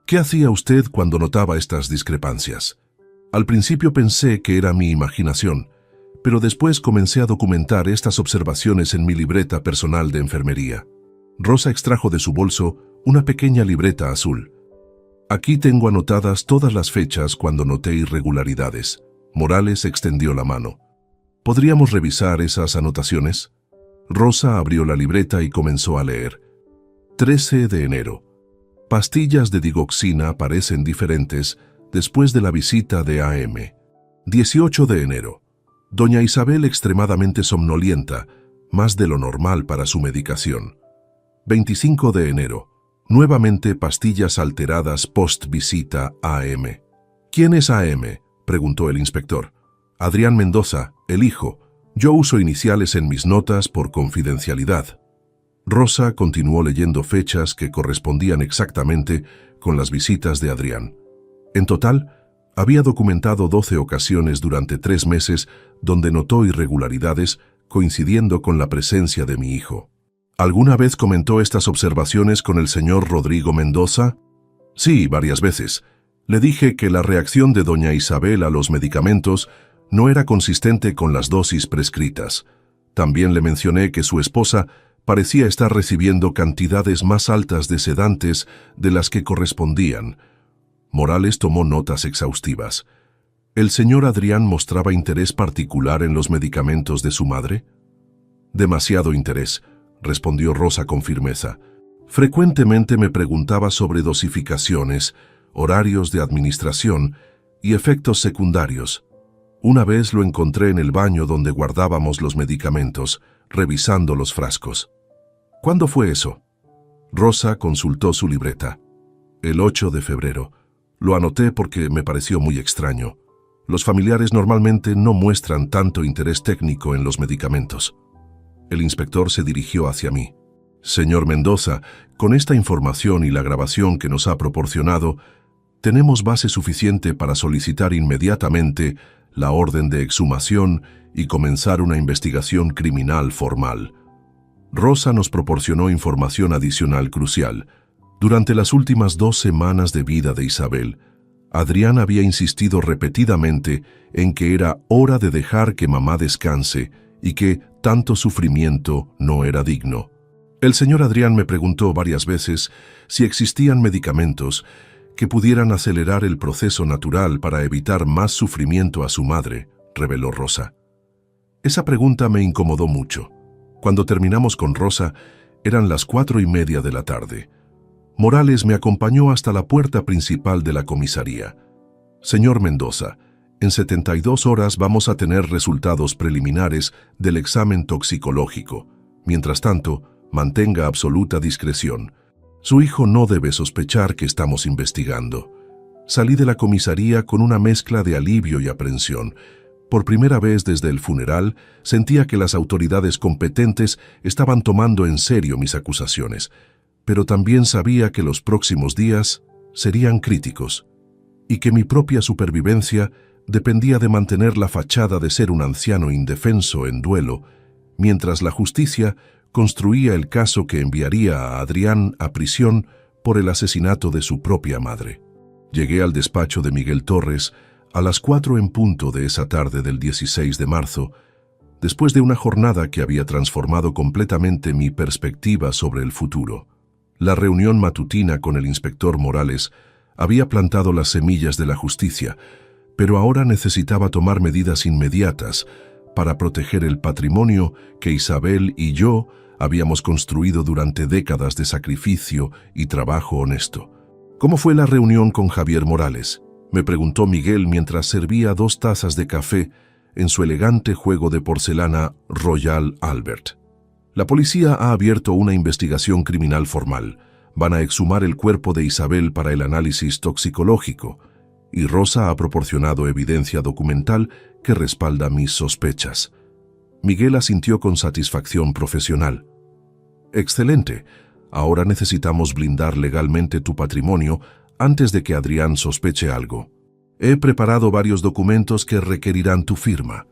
¿Qué hacía usted cuando notaba estas discrepancias? Al principio pensé que era mi imaginación, pero después comencé a documentar estas observaciones en mi libreta personal de enfermería. Rosa extrajo de su bolso una pequeña libreta azul. Aquí tengo anotadas todas las fechas cuando noté irregularidades. Morales extendió la mano. ¿Podríamos revisar esas anotaciones? Rosa abrió la libreta y comenzó a leer. 13 de enero. Pastillas de digoxina parecen diferentes después de la visita de AM. 18 de enero. Doña Isabel extremadamente somnolienta, más de lo normal para su medicación. 25 de enero. Nuevamente pastillas alteradas post-visita AM. ¿Quién es AM?, preguntó el inspector. Adrián Mendoza, el hijo. Yo uso iniciales en mis notas por confidencialidad. Rosa continuó leyendo fechas que correspondían exactamente con las visitas de Adrián. En total, había documentado 12 ocasiones durante 3 meses donde notó irregularidades coincidiendo con la presencia de mi hijo. ¿Alguna vez comentó estas observaciones con el señor Rodrigo Mendoza? Sí, varias veces. Le dije que la reacción de doña Isabel a los medicamentos no era consistente con las dosis prescritas. También le mencioné que su esposa parecía estar recibiendo cantidades más altas de sedantes de las que correspondían. Morales tomó notas exhaustivas. ¿El señor Adrián mostraba interés particular en los medicamentos de su madre? Demasiado interés, respondió Rosa con firmeza. Frecuentemente me preguntaba sobre dosificaciones, horarios de administración y efectos secundarios. Una vez lo encontré en el baño donde guardábamos los medicamentos, revisando los frascos. ¿Cuándo fue eso? Rosa consultó su libreta. El 8 de febrero. Lo anoté porque me pareció muy extraño. Los familiares normalmente no muestran tanto interés técnico en los medicamentos. El inspector se dirigió hacia mí. Señor Mendoza, con esta información y la grabación que nos ha proporcionado, tenemos base suficiente para solicitar inmediatamente la orden de exhumación y comenzar una investigación criminal formal. Rosa nos proporcionó información adicional crucial. Durante las últimas 2 semanas de vida de Isabel, Adrián había insistido repetidamente en que era hora de dejar que mamá descanse y que tanto sufrimiento no era digno. El señor Adrián me preguntó varias veces si existían medicamentos que pudieran acelerar el proceso natural para evitar más sufrimiento a su madre, reveló Rosa. Esa pregunta me incomodó mucho. Cuando terminamos con Rosa, eran las 4:30 de la tarde. Morales me acompañó hasta la puerta principal de la comisaría. Señor Mendoza, en 72 horas vamos a tener resultados preliminares del examen toxicológico. Mientras tanto, mantenga absoluta discreción. Su hijo no debe sospechar que estamos investigando. Salí de la comisaría con una mezcla de alivio y aprensión. Por primera vez desde el funeral, sentía que las autoridades competentes estaban tomando en serio mis acusaciones, pero también sabía que los próximos días serían críticos y que mi propia supervivencia dependía de mantener la fachada de ser un anciano indefenso en duelo, mientras la justicia construía el caso que enviaría a Adrián a prisión por el asesinato de su propia madre. Llegué al despacho de Miguel Torres a las 4 en punto de esa tarde del 16 de marzo, después de una jornada que había transformado completamente mi perspectiva sobre el futuro. La reunión matutina con el inspector Morales había plantado las semillas de la justicia, pero ahora necesitaba tomar medidas inmediatas para proteger el patrimonio que Isabel y yo habíamos construido durante décadas de sacrificio y trabajo honesto. ¿Cómo fue la reunión con Javier Morales?, me preguntó Miguel mientras servía 2 tazas de café en su elegante juego de porcelana Royal Albert. La policía ha abierto una investigación criminal formal. Van a exhumar el cuerpo de Isabel para el análisis toxicológico, y Rosa ha proporcionado evidencia documental que respalda mis sospechas. Miguel asintió con satisfacción profesional. Excelente. Ahora necesitamos blindar legalmente tu patrimonio antes de que Adrián sospeche algo. He preparado varios documentos que requerirán tu firma.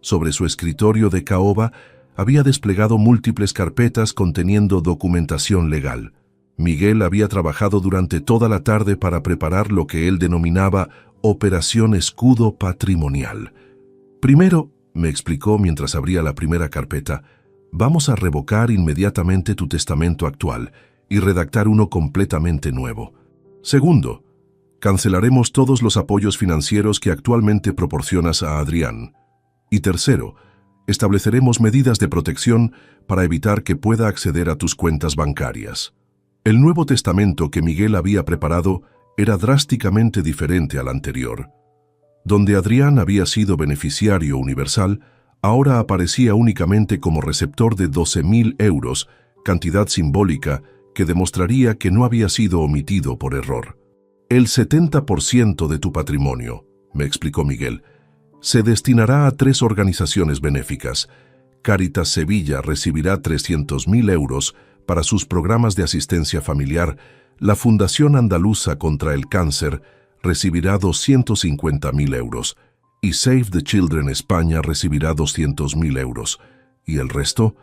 Sobre su escritorio de caoba había desplegado múltiples carpetas conteniendo documentación legal. Miguel había trabajado durante toda la tarde para preparar lo que él denominaba Operación Escudo Patrimonial. Primero, me explicó mientras abría la primera carpeta, vamos a revocar inmediatamente tu testamento actual y redactar uno completamente nuevo. Segundo, cancelaremos todos los apoyos financieros que actualmente proporcionas a Adrián. Y tercero, estableceremos medidas de protección para evitar que pueda acceder a tus cuentas bancarias. El nuevo testamento que Miguel había preparado era drásticamente diferente al anterior. Donde Adrián había sido beneficiario universal, ahora aparecía únicamente como receptor de 12.000 euros, cantidad simbólica que demostraría que no había sido omitido por error. El 70% de tu patrimonio, me explicó Miguel, se destinará a 3 organizaciones benéficas. Cáritas Sevilla recibirá 300.000 euros para sus programas de asistencia familiar, la Fundación Andaluza contra el Cáncer recibirá 250.000 euros y Save the Children España recibirá 200.000 euros, y el resto,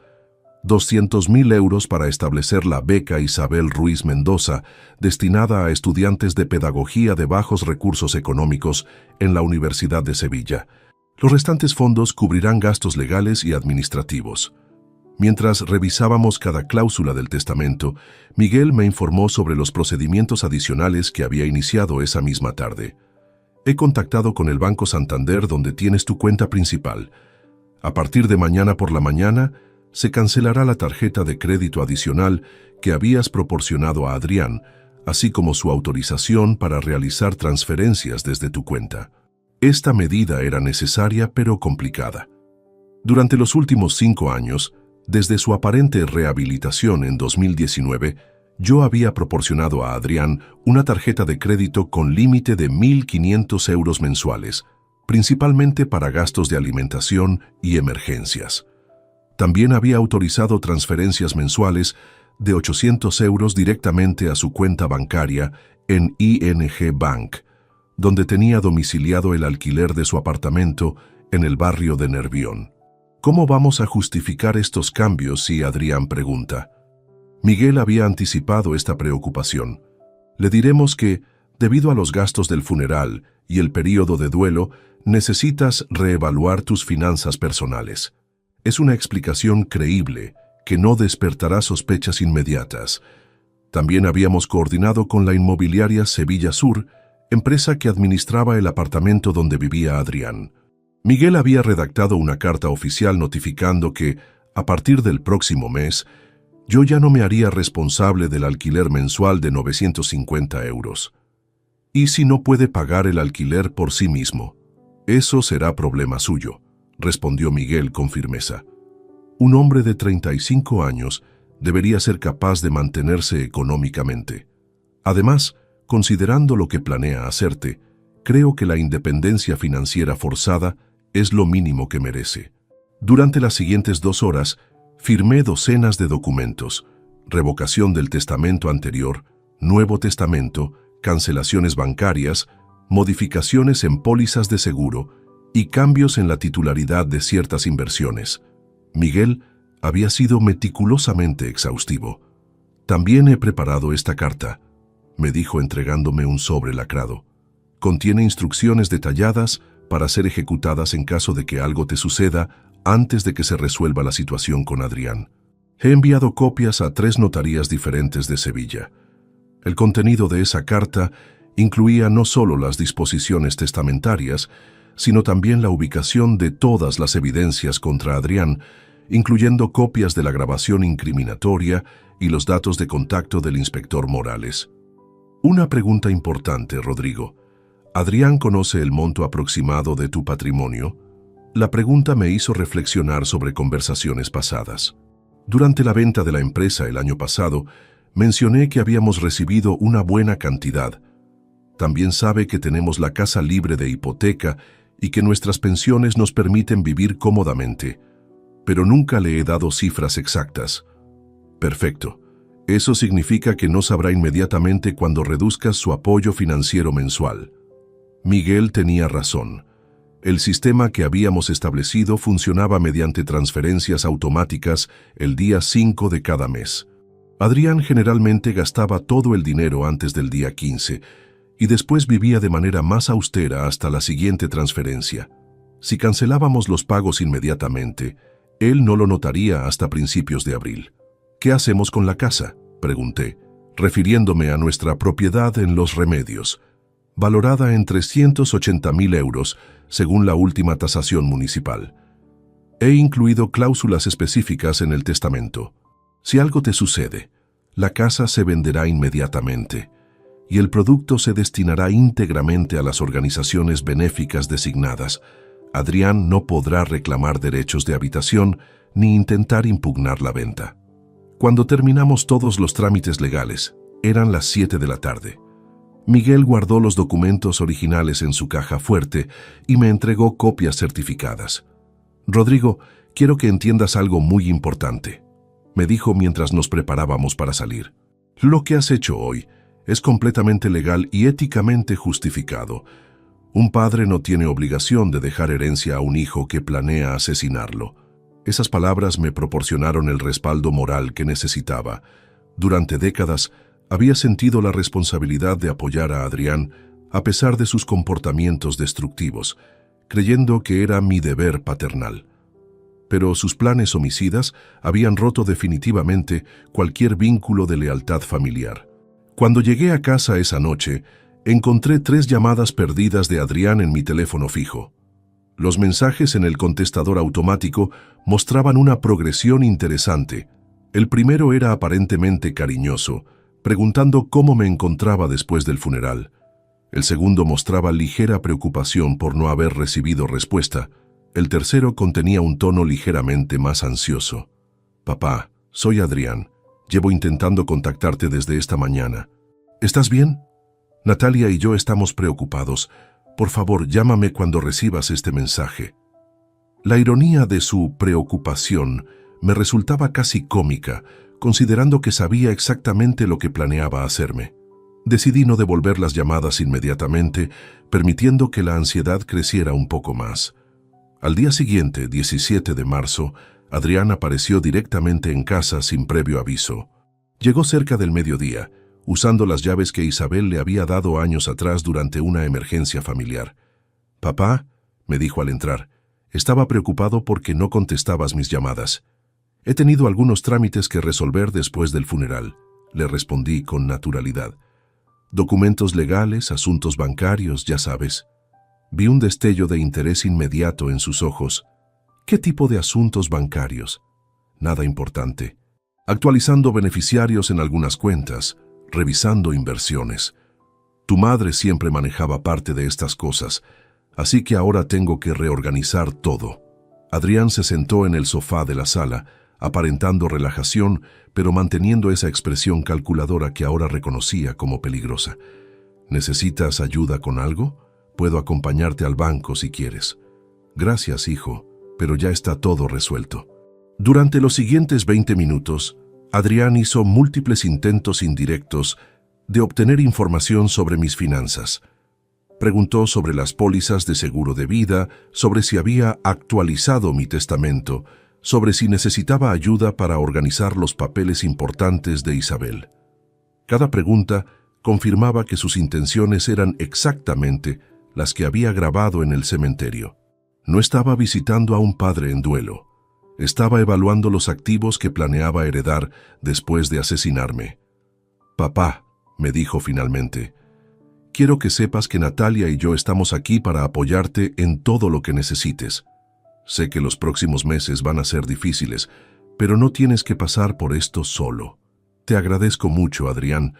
200.000 euros para establecer la beca Isabel Ruiz Mendoza, destinada a estudiantes de pedagogía de bajos recursos económicos en la Universidad de Sevilla. Los restantes fondos cubrirán gastos legales y administrativos. Mientras revisábamos cada cláusula del testamento, Miguel me informó sobre los procedimientos adicionales que había iniciado esa misma tarde. He contactado con el Banco Santander donde tienes tu cuenta principal. A partir de mañana por la mañana, se cancelará la tarjeta de crédito adicional que habías proporcionado a Adrián, así como su autorización para realizar transferencias desde tu cuenta. Esta medida era necesaria pero complicada. Durante los últimos 5 años, desde su aparente rehabilitación en 2019, yo había proporcionado a Adrián una tarjeta de crédito con límite de 1.500 euros mensuales, principalmente para gastos de alimentación y emergencias. También había autorizado transferencias mensuales de 800 euros directamente a su cuenta bancaria en ING Bank, donde tenía domiciliado el alquiler de su apartamento en el barrio de Nervión. ¿Cómo vamos a justificar estos cambios si Adrián pregunta? Miguel había anticipado esta preocupación. Le diremos que, debido a los gastos del funeral y el período de duelo, necesitas reevaluar tus finanzas personales. Es una explicación creíble que no despertará sospechas inmediatas. También habíamos coordinado con la inmobiliaria Sevilla Sur, empresa que administraba el apartamento donde vivía Adrián. Miguel había redactado una carta oficial notificando que, A partir del próximo mes, yo ya no me haría responsable del alquiler mensual de 950 euros. ¿Y si no puede pagar el alquiler por sí mismo? Eso será problema suyo, respondió Miguel con firmeza. Un hombre de 35 años debería ser capaz de mantenerse económicamente. Además, considerando lo que planea hacerte, creo que la independencia financiera forzada es lo mínimo que merece. Durante las siguientes 2 horas, firmé docenas de documentos: revocación del testamento anterior, nuevo testamento, cancelaciones bancarias, modificaciones en pólizas de seguro y cambios en la titularidad de ciertas inversiones. Miguel había sido meticulosamente exhaustivo. También he preparado esta carta, me dijo entregándome un sobre lacrado. Contiene instrucciones detalladas para ser ejecutadas en caso de que algo te suceda antes de que se resuelva la situación con Adrián. He enviado copias a 3 notarías diferentes de Sevilla. El contenido de esa carta incluía no solo las disposiciones testamentarias, sino también la ubicación de todas las evidencias contra Adrián, incluyendo copias de la grabación incriminatoria y los datos de contacto del inspector Morales. Una pregunta importante, Rodrigo. ¿Adrián conoce el monto aproximado de tu patrimonio? La pregunta me hizo reflexionar sobre conversaciones pasadas. Durante la venta de la empresa el año pasado, mencioné que habíamos recibido una buena cantidad. También sabe que tenemos la casa libre de hipoteca y que nuestras pensiones nos permiten vivir cómodamente, pero nunca le he dado cifras exactas. Perfecto. Eso significa que no sabrá inmediatamente cuando reduzcas su apoyo financiero mensual. Miguel tenía razón. El sistema que habíamos establecido funcionaba mediante transferencias automáticas el día 5 de cada mes. Adrián generalmente gastaba todo el dinero antes del día 15 y después vivía de manera más austera hasta la siguiente transferencia. Si cancelábamos los pagos inmediatamente, él no lo notaría hasta principios de abril. ¿Qué hacemos con la casa?, pregunté, refiriéndome a nuestra propiedad en Los Remedios, valorada en 380.000 euros, según la última tasación municipal. He incluido cláusulas específicas en el testamento. Si algo te sucede, la casa se venderá inmediatamente y el producto se destinará íntegramente a las organizaciones benéficas designadas. Adrián no podrá reclamar derechos de habitación ni intentar impugnar la venta. Cuando terminamos todos los trámites legales, eran las 7 de la tarde. Miguel guardó los documentos originales en su caja fuerte y me entregó copias certificadas. Rodrigo, quiero que entiendas algo muy importante, me dijo mientras nos preparábamos para salir. Lo que has hecho hoy es completamente legal y éticamente justificado. Un padre no tiene obligación de dejar herencia a un hijo que planea asesinarlo. Esas palabras me proporcionaron el respaldo moral que necesitaba. Durante décadas, había sentido la responsabilidad de apoyar a Adrián a pesar de sus comportamientos destructivos, creyendo que era mi deber paternal. Pero sus planes homicidas habían roto definitivamente cualquier vínculo de lealtad familiar. Cuando llegué a casa esa noche, encontré 3 llamadas perdidas de Adrián en mi teléfono fijo. Los mensajes en el contestador automático mostraban una progresión interesante. El primero era aparentemente cariñoso, preguntando cómo me encontraba después del funeral. El segundo mostraba ligera preocupación por no haber recibido respuesta. El tercero contenía un tono ligeramente más ansioso. Papá, soy Adrián. Llevo intentando contactarte desde esta mañana. ¿Estás bien? Natalia y yo estamos preocupados. Por favor, llámame cuando recibas este mensaje. La ironía de su preocupación me resultaba casi cómica, considerando que sabía exactamente lo que planeaba hacerme. Decidí no devolver las llamadas inmediatamente, permitiendo que la ansiedad creciera un poco más. Al día siguiente, 17 de marzo, Adrián apareció directamente en casa sin previo aviso. Llegó cerca del mediodía, usando las llaves que Isabel le había dado años atrás durante una emergencia familiar. «Papá», me dijo al entrar, «estaba preocupado porque no contestabas mis llamadas. He tenido algunos trámites que resolver después del funeral», le respondí con naturalidad. «Documentos legales, asuntos bancarios, ya sabes». Vi un destello de interés inmediato en sus ojos. «¿Qué tipo de asuntos bancarios?». nada importante. Actualizando beneficiarios en algunas cuentas, revisando inversiones. Tu madre siempre manejaba parte de estas cosas, así que ahora tengo que reorganizar todo. Adrián se sentó en el sofá de la sala, aparentando relajación, pero manteniendo esa expresión calculadora que ahora reconocía como peligrosa. ¿Necesitas ayuda con algo? Puedo acompañarte al banco si quieres. Gracias, hijo, pero ya está todo resuelto. Durante los siguientes 20 minutos, Adrián hizo múltiples intentos indirectos de obtener información sobre mis finanzas. Preguntó sobre las pólizas de seguro de vida, sobre si había actualizado mi testamento, sobre si necesitaba ayuda para organizar los papeles importantes de Isabel. Cada pregunta confirmaba que sus intenciones eran exactamente las que había grabado en el cementerio. No estaba visitando a un padre en duelo. Estaba evaluando los activos que planeaba heredar después de asesinarme. «Papá», me dijo finalmente, «quiero que sepas que Natalia y yo estamos aquí para apoyarte en todo lo que necesites. Sé que los próximos meses van a ser difíciles, pero no tienes que pasar por esto solo. Te agradezco mucho, Adrián.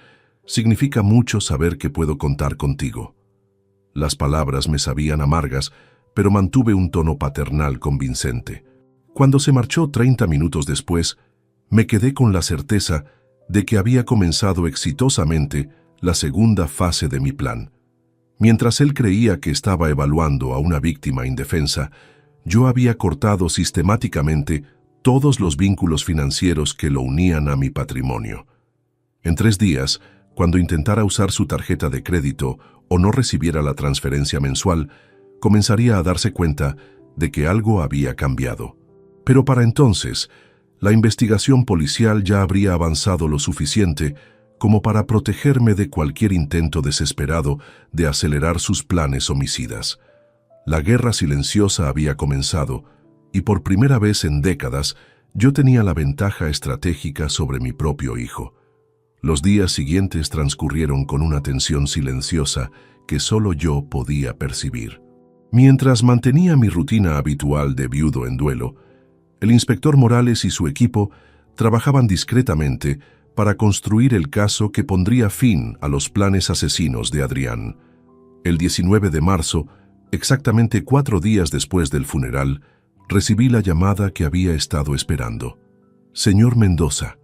Significa mucho saber que puedo contar contigo». Las palabras me sabían amargas, pero mantuve un tono paternal convincente. Cuando se marchó 30 minutos después, me quedé con la certeza de que había comenzado exitosamente la segunda fase de mi plan. Mientras él creía que estaba evaluando a una víctima indefensa, yo había cortado sistemáticamente todos los vínculos financieros que lo unían a mi patrimonio. En 3 días, cuando intentara usar su tarjeta de crédito o no recibiera la transferencia mensual, comenzaría a darse cuenta de que algo había cambiado. Pero para entonces, la investigación policial ya habría avanzado lo suficiente como para protegerme de cualquier intento desesperado de acelerar sus planes homicidas. La guerra silenciosa había comenzado, y por primera vez en décadas, yo tenía la ventaja estratégica sobre mi propio hijo. Los días siguientes transcurrieron con una tensión silenciosa que solo yo podía percibir. Mientras mantenía mi rutina habitual de viudo en duelo, el inspector Morales y su equipo trabajaban discretamente para construir el caso que pondría fin a los planes asesinos de Adrián. El 19 de marzo, exactamente 4 días después del funeral, recibí la llamada que había estado esperando. «Señor Mendoza».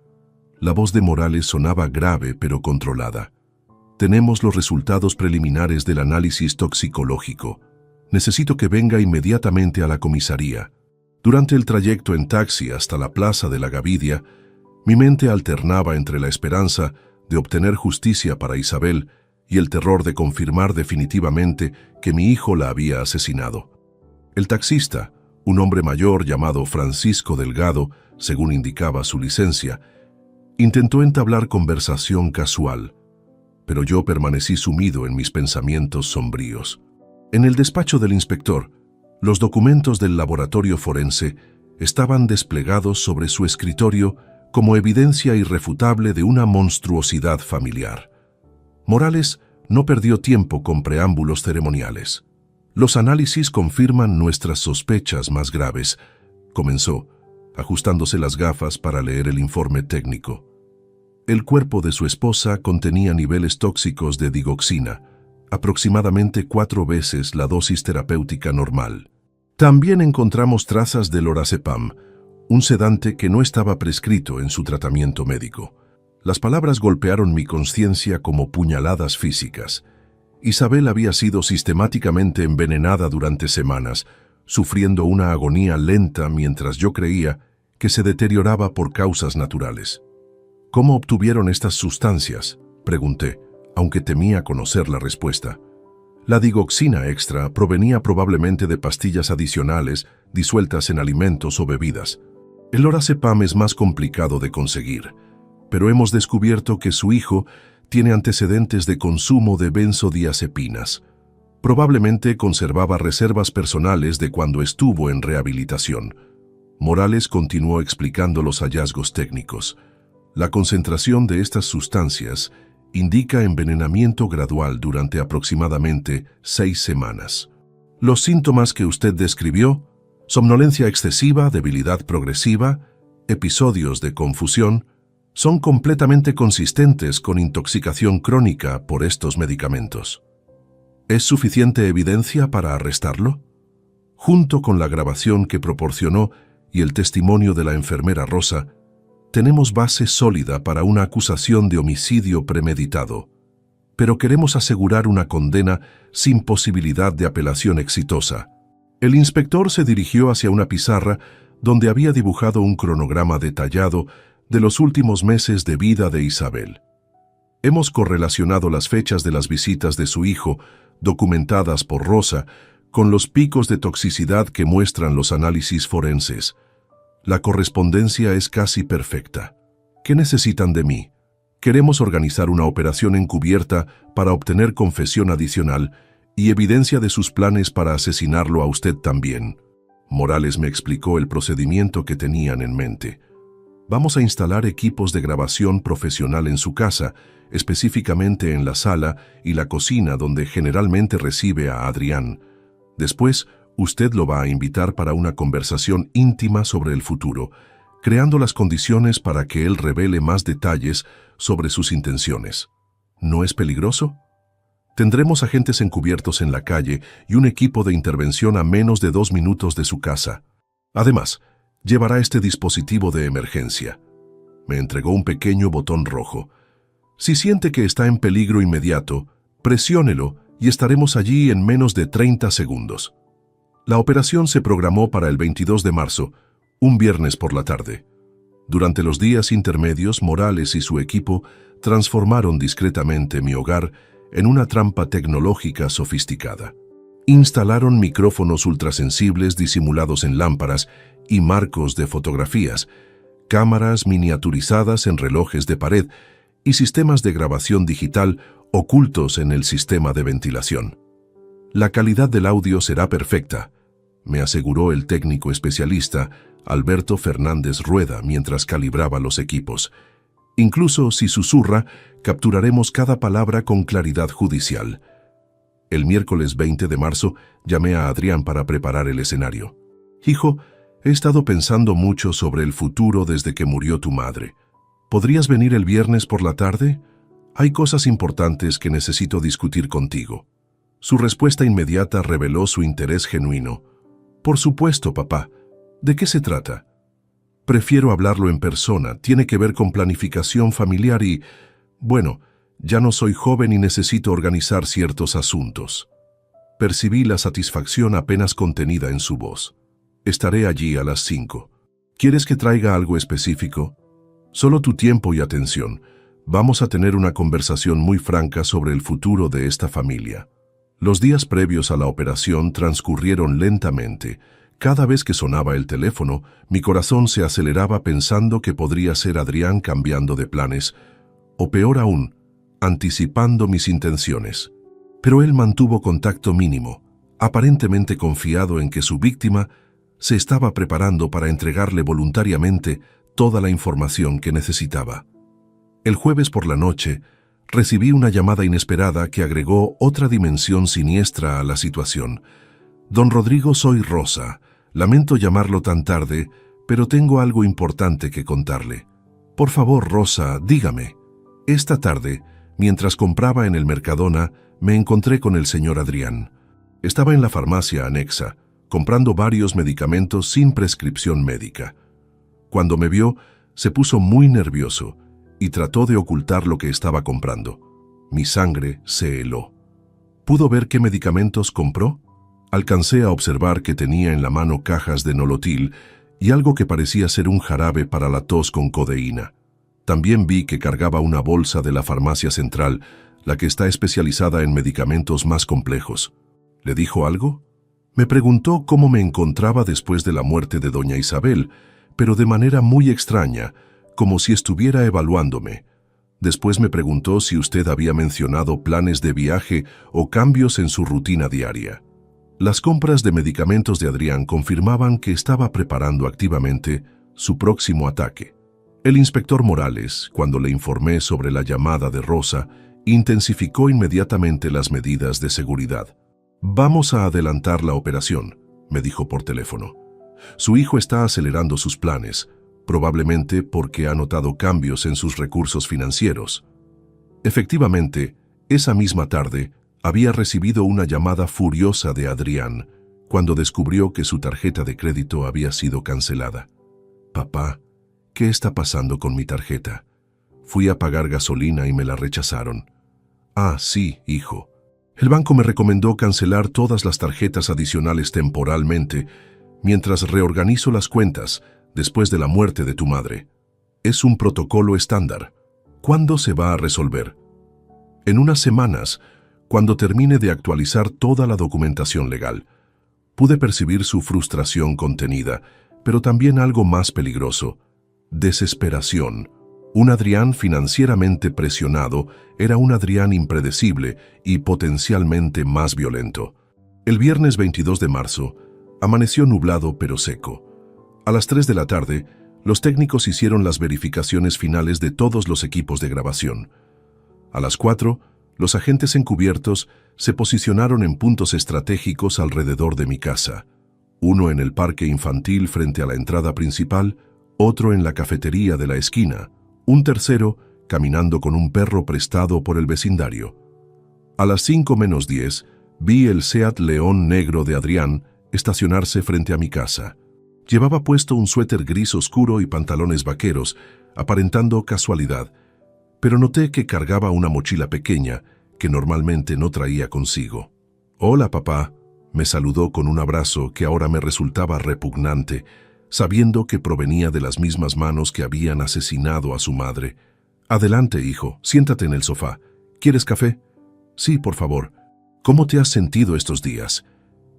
La voz de Morales sonaba grave pero controlada. «Tenemos los resultados preliminares del análisis toxicológico. Necesito que venga inmediatamente a la comisaría». Durante el trayecto en taxi hasta la plaza de la Gavidia, mi mente alternaba entre la esperanza de obtener justicia para Isabel y el terror de confirmar definitivamente que mi hijo la había asesinado. El taxista, un hombre mayor llamado Francisco Delgado, según indicaba su licencia, intentó entablar conversación casual, pero yo permanecí sumido en mis pensamientos sombríos. En el despacho del inspector, los documentos del laboratorio forense estaban desplegados sobre su escritorio como evidencia irrefutable de una monstruosidad familiar. Morales no perdió tiempo con preámbulos ceremoniales. «Los análisis confirman nuestras sospechas más graves», comenzó, ajustándose las gafas para leer el informe técnico. El cuerpo de su esposa contenía niveles tóxicos de digoxina, aproximadamente 4 veces la dosis terapéutica normal. También encontramos trazas de lorazepam, un sedante que no estaba prescrito en su tratamiento médico. Las palabras golpearon mi conciencia como puñaladas físicas. Isabel había sido sistemáticamente envenenada durante semanas, sufriendo una agonía lenta mientras yo creía que se deterioraba por causas naturales. «¿Cómo obtuvieron estas sustancias?», pregunté, aunque temía conocer la respuesta. La digoxina extra provenía probablemente de pastillas adicionales disueltas en alimentos o bebidas. El lorazepam es más complicado de conseguir, pero hemos descubierto que su hijo tiene antecedentes de consumo de benzodiazepinas. Probablemente conservaba reservas personales de cuando estuvo en rehabilitación. Morales continuó explicando los hallazgos técnicos. La concentración de estas sustancias indica envenenamiento gradual durante aproximadamente 6 semanas. Los síntomas que usted describió, somnolencia excesiva, debilidad progresiva, episodios de confusión son completamente consistentes con intoxicación crónica por estos medicamentos. ¿Es suficiente evidencia para arrestarlo? Junto con la grabación que proporcionó y el testimonio de la enfermera Rosa, tenemos base sólida para una acusación de homicidio premeditado, pero queremos asegurar una condena sin posibilidad de apelación exitosa. El inspector se dirigió hacia una pizarra donde había dibujado un cronograma detallado de los últimos meses de vida de Isabel. Hemos correlacionado las fechas de las visitas de su hijo, documentadas por Rosa, con los picos de toxicidad que muestran los análisis forenses. La correspondencia es casi perfecta. ¿Qué necesitan de mí? Queremos organizar una operación encubierta para obtener confesión adicional y evidencia de sus planes para asesinarlo a usted también. Morales me explicó el procedimiento que tenían en mente. Vamos a instalar equipos de grabación profesional en su casa, específicamente en la sala y la cocina donde generalmente recibe a Adrián. Después, usted lo va a invitar para una conversación íntima sobre el futuro, creando las condiciones para que él revele más detalles sobre sus intenciones. ¿No es peligroso? Tendremos agentes encubiertos en la calle y un equipo de intervención a menos de 2 minutos de su casa. Además, llevará este dispositivo de emergencia. Me entregó un pequeño botón rojo. Si siente que está en peligro inmediato, presiónelo y estaremos allí en menos de 30 segundos. La operación se programó para el 22 de marzo, un viernes por la tarde. Durante los días intermedios, Morales y su equipo transformaron discretamente mi hogar en una trampa tecnológica sofisticada. Instalaron micrófonos ultrasensibles disimulados en lámparas y marcos de fotografías, cámaras miniaturizadas en relojes de pared y sistemas de grabación digital ocultos en el sistema de ventilación. La calidad del audio será perfecta, me aseguró el técnico especialista Alberto Fernández Rueda mientras calibraba los equipos. Incluso si susurra, capturaremos cada palabra con claridad judicial. El miércoles 20 de marzo llamé a Adrián para preparar el escenario. Hijo, he estado pensando mucho sobre el futuro desde que murió tu madre. ¿Podrías venir el viernes por la tarde? Hay cosas importantes que necesito discutir contigo. Su respuesta inmediata reveló su interés genuino. Por supuesto, papá. ¿De qué se trata? Prefiero hablarlo en persona. Tiene que ver con planificación familiar y... Bueno, ya no soy joven y necesito organizar ciertos asuntos. Percibí la satisfacción apenas contenida en su voz. Estaré allí a las 5. ¿Quieres que traiga algo específico? Solo tu tiempo y atención. Vamos a tener una conversación muy franca sobre el futuro de esta familia. Los días previos a la operación transcurrieron lentamente. Cada vez que sonaba el teléfono, mi corazón se aceleraba pensando que podría ser Adrián cambiando de planes, o peor aún, anticipando mis intenciones. Pero él mantuvo contacto mínimo, aparentemente confiado en que su víctima se estaba preparando para entregarle voluntariamente toda la información que necesitaba. El jueves por la noche, recibí una llamada inesperada que agregó otra dimensión siniestra a la situación. Don Rodrigo, soy Rosa. Lamento llamarlo tan tarde, pero tengo algo importante que contarle. Por favor, Rosa, dígame. Esta tarde, mientras compraba en el Mercadona, me encontré con el señor Adrián. Estaba en la farmacia anexa, comprando varios medicamentos sin prescripción médica. Cuando me vio, se puso muy nervioso y trató de ocultar lo que estaba comprando. Mi sangre se heló. ¿Pudo ver qué medicamentos compró? Alcancé a observar que tenía en la mano cajas de Nolotil y algo que parecía ser un jarabe para la tos con codeína. También vi que cargaba una bolsa de la farmacia central, la que está especializada en medicamentos más complejos. ¿Le dijo algo? Me preguntó cómo me encontraba después de la muerte de doña Isabel, pero de manera muy extraña, como si estuviera evaluándome. Después me preguntó si usted había mencionado planes de viaje o cambios en su rutina diaria. Las compras de medicamentos de Adrián confirmaban que estaba preparando activamente su próximo ataque. El inspector Morales, cuando le informé sobre la llamada de Rosa, intensificó inmediatamente las medidas de seguridad. «Vamos a adelantar la operación», me dijo por teléfono. «Su hijo está acelerando sus planes. probablemente porque ha notado cambios en sus recursos financieros. Efectivamente, esa misma tarde había recibido una llamada furiosa de Adrián cuando descubrió que su tarjeta de crédito había sido cancelada. «Papá, ¿qué está pasando con mi tarjeta? Fui a pagar gasolina y me la rechazaron». «Ah, sí, hijo. El banco me recomendó cancelar todas las tarjetas adicionales temporalmente mientras reorganizo las cuentas después de la muerte de tu madre. Es un protocolo estándar. ¿Cuándo se va a resolver?» «En unas semanas, cuando termine de actualizar toda la documentación legal». Pude percibir su frustración contenida, pero también algo más peligroso: desesperación. Un Adrián financieramente presionado era un Adrián impredecible y potencialmente más violento. El viernes 22 de marzo, amaneció nublado pero seco. A las 3 de la tarde, los técnicos hicieron las verificaciones finales de todos los equipos de grabación. A las 4, los agentes encubiertos se posicionaron en puntos estratégicos alrededor de mi casa. Uno en el parque infantil frente a la entrada principal, otro en la cafetería de la esquina, un tercero caminando con un perro prestado por el vecindario. A las 5:10 vi el Seat León negro de Adrián estacionarse frente a mi casa. Llevaba puesto un suéter gris oscuro y pantalones vaqueros, aparentando casualidad, pero noté que cargaba una mochila pequeña que normalmente no traía consigo. «Hola, papá», me saludó con un abrazo que ahora me resultaba repugnante, sabiendo que provenía de las mismas manos que habían asesinado a su madre. «Adelante, hijo, siéntate en el sofá. ¿Quieres café?» «Sí, por favor». «¿Cómo te has sentido estos días?»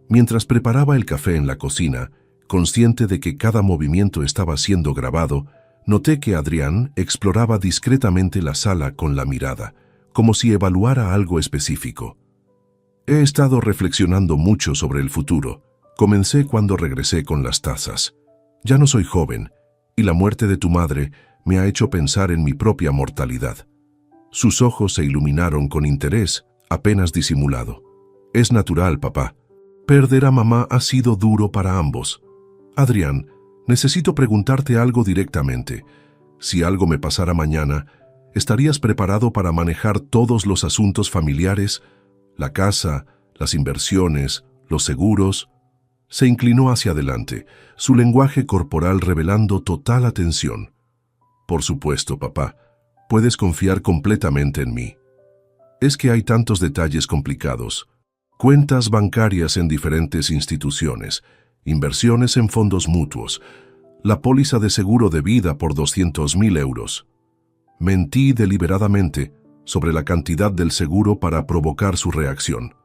Mientras preparaba el café en la cocina, consciente de que cada movimiento estaba siendo grabado, noté que Adrián exploraba discretamente la sala con la mirada, como si evaluara algo específico. «He estado reflexionando mucho sobre el futuro. Comencé cuando regresé con las tazas. Ya no soy joven, y la muerte de tu madre me ha hecho pensar en mi propia mortalidad». Sus ojos se iluminaron con interés, apenas disimulado. «Es natural, papá. Perder a mamá ha sido duro para ambos. Adrián, necesito preguntarte algo directamente. Si algo me pasara mañana, ¿estarías preparado para manejar todos los asuntos familiares? La casa, las inversiones, los seguros». Se inclinó hacia adelante, su lenguaje corporal revelando total atención. «Por supuesto, papá. Puedes confiar completamente en mí. Es que hay tantos detalles complicados. Cuentas bancarias en diferentes instituciones, inversiones en fondos mutuos, la póliza de seguro de vida por 200.000 euros. Mentí deliberadamente sobre la cantidad del seguro para provocar su reacción».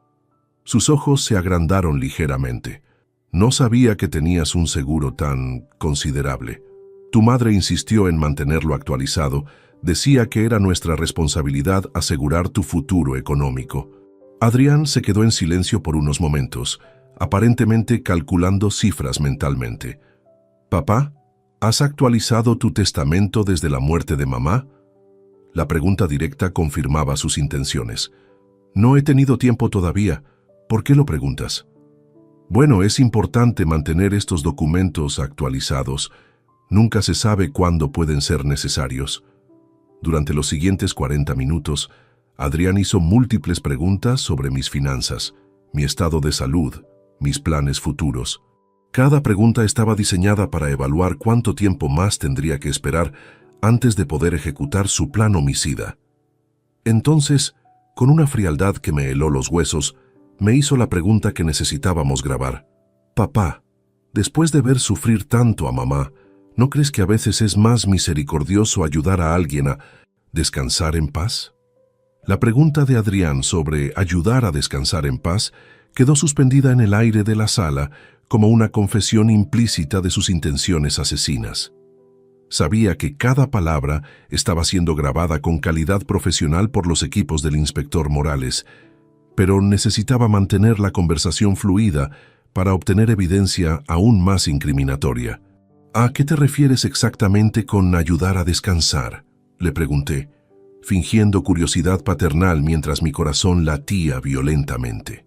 Sus ojos se agrandaron ligeramente. «No sabía que tenías un seguro tan considerable. Tu madre insistió en mantenerlo actualizado. Decía que era nuestra responsabilidad asegurar tu futuro económico». Adrián se quedó en silencio por unos momentos, aparentemente calculando cifras mentalmente. «Papá, ¿has actualizado tu testamento desde la muerte de mamá?» La pregunta directa confirmaba sus intenciones. «No he tenido tiempo todavía. ¿Por qué lo preguntas?» «Bueno, es importante mantener estos documentos actualizados. Nunca se sabe cuándo pueden ser necesarios». Durante los siguientes 40 minutos, Adrián hizo múltiples preguntas sobre mis finanzas, mi estado de salud, mis planes futuros. Cada pregunta estaba diseñada para evaluar cuánto tiempo más tendría que esperar antes de poder ejecutar su plan homicida. Entonces, con una frialdad que me heló los huesos, me hizo la pregunta que necesitábamos grabar. «Papá, después de ver sufrir tanto a mamá, ¿no crees que a veces es más misericordioso ayudar a alguien a descansar en paz?» La pregunta de Adrián sobre ayudar a descansar en paz quedó suspendida en el aire de la sala como una confesión implícita de sus intenciones asesinas. Sabía que cada palabra estaba siendo grabada con calidad profesional por los equipos del inspector Morales, pero necesitaba mantener la conversación fluida para obtener evidencia aún más incriminatoria. «¿A qué te refieres exactamente con ayudar a descansar?», le pregunté, fingiendo curiosidad paternal mientras mi corazón latía violentamente.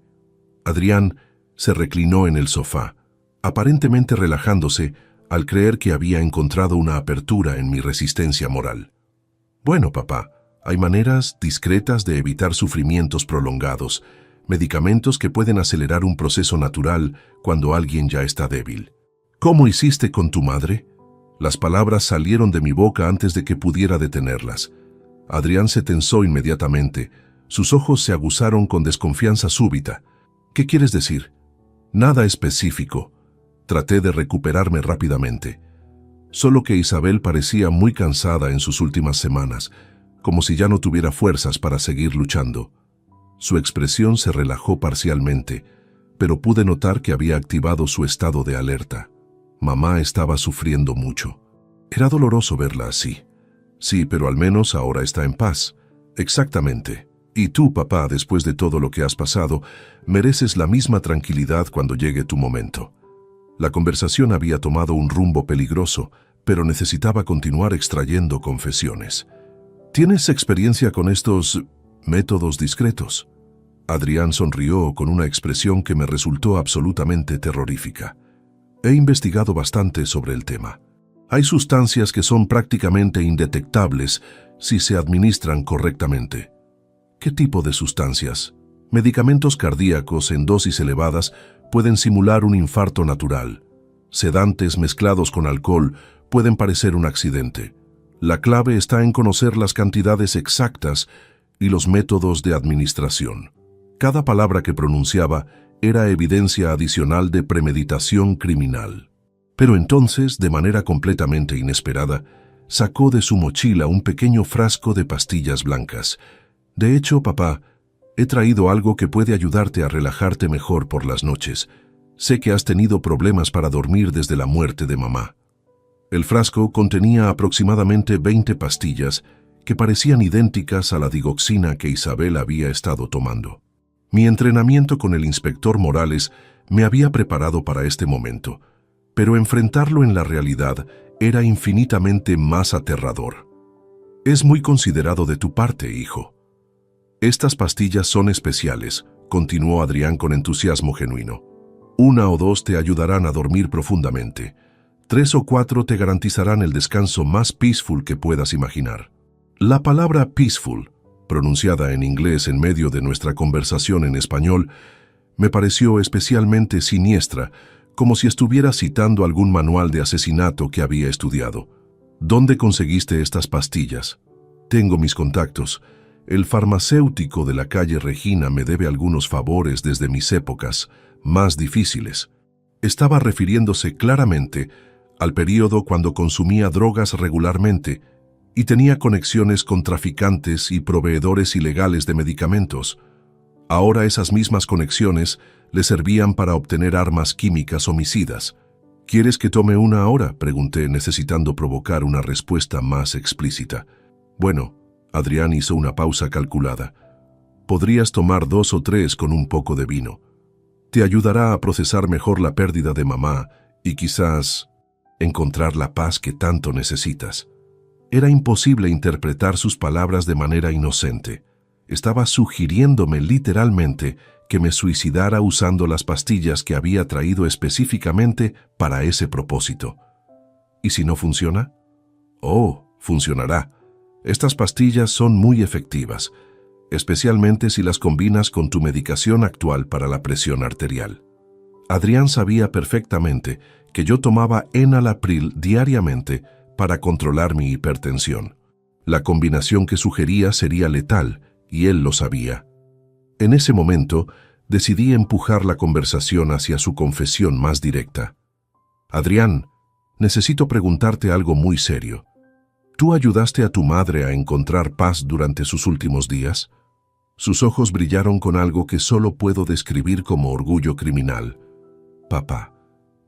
Adrián se reclinó en el sofá, aparentemente relajándose, al creer que había encontrado una apertura en mi resistencia moral. Bueno, papá, hay maneras discretas de evitar sufrimientos prolongados, medicamentos que pueden acelerar un proceso natural cuando alguien ya está débil. ¿Cómo hiciste con tu madre? Las palabras salieron de mi boca antes de que pudiera detenerlas. Adrián se tensó inmediatamente. Sus ojos se aguzaron con desconfianza súbita. ¿Qué quieres decir? Nada específico. Traté de recuperarme rápidamente. Solo que Isabel parecía muy cansada en sus últimas semanas, como si ya no tuviera fuerzas para seguir luchando. Su expresión se relajó parcialmente, pero pude notar que había activado su estado de alerta. Mamá estaba sufriendo mucho. Era doloroso verla así. Sí, pero al menos ahora está en paz. Exactamente. Y tú, papá, después de todo lo que has pasado, mereces la misma tranquilidad cuando llegue tu momento. La conversación había tomado un rumbo peligroso, pero necesitaba continuar extrayendo confesiones. ¿Tienes experiencia con estos métodos discretos? Adrián sonrió con una expresión que me resultó absolutamente terrorífica. He investigado bastante sobre el tema. Hay sustancias que son prácticamente indetectables si se administran correctamente. ¿Qué tipo de sustancias? Medicamentos cardíacos en dosis elevadas pueden simular un infarto natural. Sedantes mezclados con alcohol pueden parecer un accidente. La clave está en conocer las cantidades exactas y los métodos de administración. Cada palabra que pronunciaba era evidencia adicional de premeditación criminal. Pero entonces, de manera completamente inesperada, sacó de su mochila un pequeño frasco de pastillas blancas. De hecho, papá, he traído algo que puede ayudarte a relajarte mejor por las noches. Sé que has tenido problemas para dormir desde la muerte de mamá. El frasco contenía aproximadamente 20 pastillas que parecían idénticas a la digoxina que Isabel había estado tomando. Mi entrenamiento con el inspector Morales me había preparado para este momento, pero enfrentarlo en la realidad era infinitamente más aterrador. Es muy considerado de tu parte, hijo. Estas pastillas son especiales, continuó Adrián con entusiasmo genuino. 1 o 2 te ayudarán a dormir profundamente. 3 o 4 te garantizarán el descanso más peaceful que puedas imaginar. La palabra peaceful, pronunciada en inglés en medio de nuestra conversación en español, me pareció especialmente siniestra, como si estuviera citando algún manual de asesinato que había estudiado. ¿Dónde conseguiste estas pastillas? Tengo mis contactos. El farmacéutico de la calle Regina me debe algunos favores desde mis épocas más difíciles. Estaba refiriéndose claramente al período cuando consumía drogas regularmente y tenía conexiones con traficantes y proveedores ilegales de medicamentos. Ahora esas mismas conexiones le servían para obtener armas químicas homicidas. ¿Quieres que tome una ahora?, pregunté, necesitando provocar una respuesta más explícita. Bueno, Adrián hizo una pausa calculada. Podrías tomar 2 o 3 con un poco de vino. Te ayudará a procesar mejor la pérdida de mamá y quizás encontrar la paz que tanto necesitas. Era imposible interpretar sus palabras de manera inocente. Estaba sugiriéndome literalmente que me suicidara usando las pastillas que había traído específicamente para ese propósito. ¿Y si no funciona? Oh, funcionará. Estas pastillas son muy efectivas, especialmente si las combinas con tu medicación actual para la presión arterial. Adrián sabía perfectamente que yo tomaba enalapril diariamente para controlar mi hipertensión. La combinación que sugería sería letal, y él lo sabía. En ese momento, decidí empujar la conversación hacia su confesión más directa. Adrián, necesito preguntarte algo muy serio. ¿Tú ayudaste a tu madre a encontrar paz durante sus últimos días? Sus ojos brillaron con algo que solo puedo describir como orgullo criminal. Papá,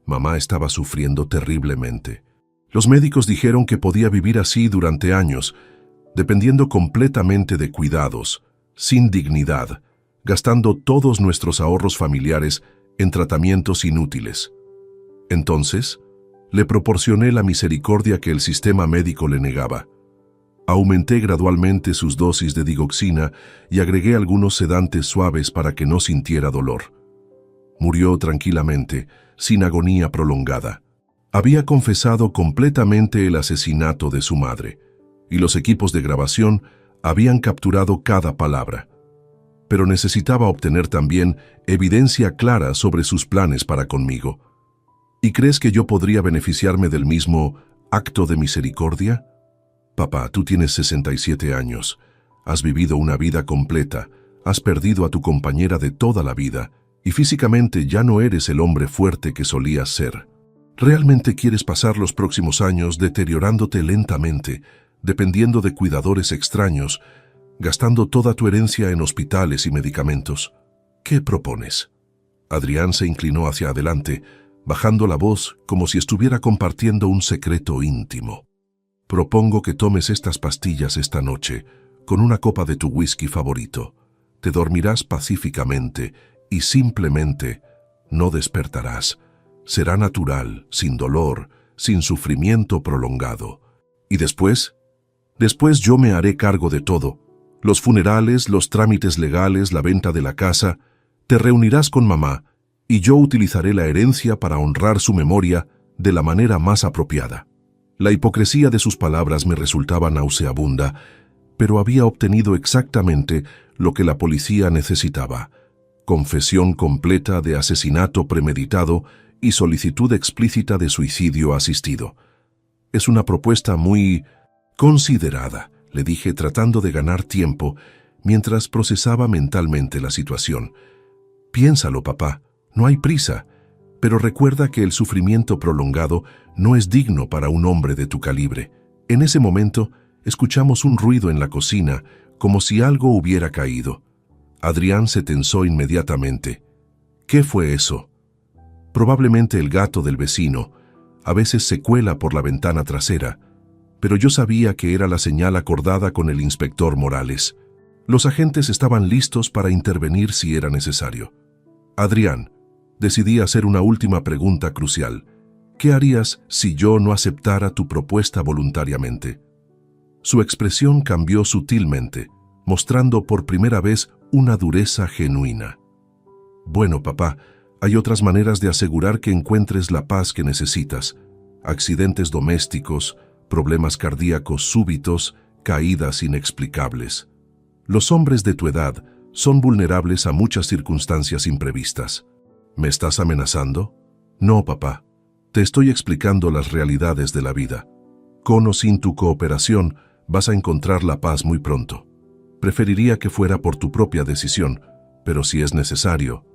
mamá estaba sufriendo terriblemente. Los médicos dijeron que podía vivir así durante años, dependiendo completamente de cuidados, sin dignidad, gastando todos nuestros ahorros familiares en tratamientos inútiles. Entonces, le proporcioné la misericordia que el sistema médico le negaba. Aumenté gradualmente sus dosis de digoxina y agregué algunos sedantes suaves para que no sintiera dolor. Murió tranquilamente, sin agonía prolongada. Había confesado completamente el asesinato de su madre, y los equipos de grabación habían capturado cada palabra. Pero necesitaba obtener también evidencia clara sobre sus planes para conmigo. ¿Y crees que yo podría beneficiarme del mismo acto de misericordia? Papá, tú tienes 67 años, has vivido una vida completa, has perdido a tu compañera de toda la vida, y físicamente ya no eres el hombre fuerte que solías ser. ¿Realmente quieres pasar los próximos años deteriorándote lentamente, dependiendo de cuidadores extraños, gastando toda tu herencia en hospitales y medicamentos? ¿Qué propones? Adrián se inclinó hacia adelante, bajando la voz como si estuviera compartiendo un secreto íntimo. Propongo que tomes estas pastillas esta noche, con una copa de tu whisky favorito. Te dormirás pacíficamente y simplemente no despertarás. Será natural, sin dolor, sin sufrimiento prolongado. ¿Y después? Después yo me haré cargo de todo. Los funerales, los trámites legales, la venta de la casa. Te reunirás con mamá y yo utilizaré la herencia para honrar su memoria de la manera más apropiada. La hipocresía de sus palabras me resultaba nauseabunda, pero había obtenido exactamente lo que la policía necesitaba: confesión completa de asesinato premeditado y solicitud explícita de suicidio asistido. Es una propuesta muy considerada, le dije tratando de ganar tiempo mientras procesaba mentalmente la situación. Piénsalo, papá, no hay prisa, pero recuerda que el sufrimiento prolongado no es digno para un hombre de tu calibre. En ese momento, escuchamos un ruido en la cocina, como si algo hubiera caído. Adrián se tensó inmediatamente. ¿Qué fue eso? Probablemente el gato del vecino. A veces se cuela por la ventana trasera, pero yo sabía que era la señal acordada con el inspector Morales. Los agentes estaban listos para intervenir si era necesario. Adrián, decidí hacer una última pregunta crucial. ¿Qué harías si yo no aceptara tu propuesta voluntariamente? Su expresión cambió sutilmente, mostrando por primera vez una dureza genuina. Bueno, papá, hay otras maneras de asegurar que encuentres la paz que necesitas. Accidentes domésticos, problemas cardíacos súbitos, caídas inexplicables. Los hombres de tu edad son vulnerables a muchas circunstancias imprevistas. ¿Me estás amenazando? No, papá. Te estoy explicando las realidades de la vida. Con o sin tu cooperación, vas a encontrar la paz muy pronto. Preferiría que fuera por tu propia decisión, pero si es necesario.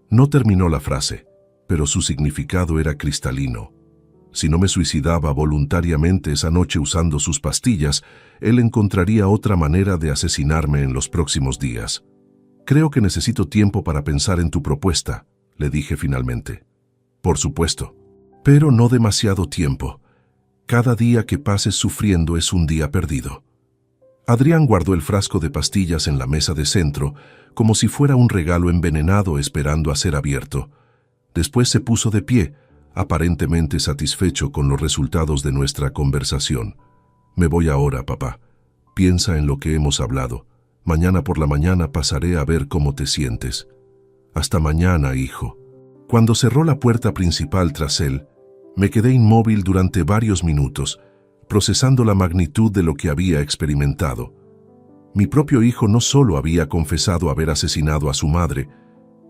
No terminó la frase, pero su significado era cristalino. Si no me suicidaba voluntariamente esa noche usando sus pastillas, él encontraría otra manera de asesinarme en los próximos días. Creo que necesito tiempo para pensar en tu propuesta, le dije finalmente. Por supuesto, pero no demasiado tiempo. Cada día que pases sufriendo es un día perdido. Adrián guardó el frasco de pastillas en la mesa de centro, como si fuera un regalo envenenado esperando a ser abierto. Después se puso de pie, aparentemente satisfecho con los resultados de nuestra conversación. Me voy ahora, papá. Piensa en lo que hemos hablado. Mañana por la mañana pasaré a ver cómo te sientes. Hasta mañana, hijo. Cuando cerró la puerta principal tras él, me quedé inmóvil durante varios minutos, procesando la magnitud de lo que había experimentado. Mi propio hijo no solo había confesado haber asesinado a su madre,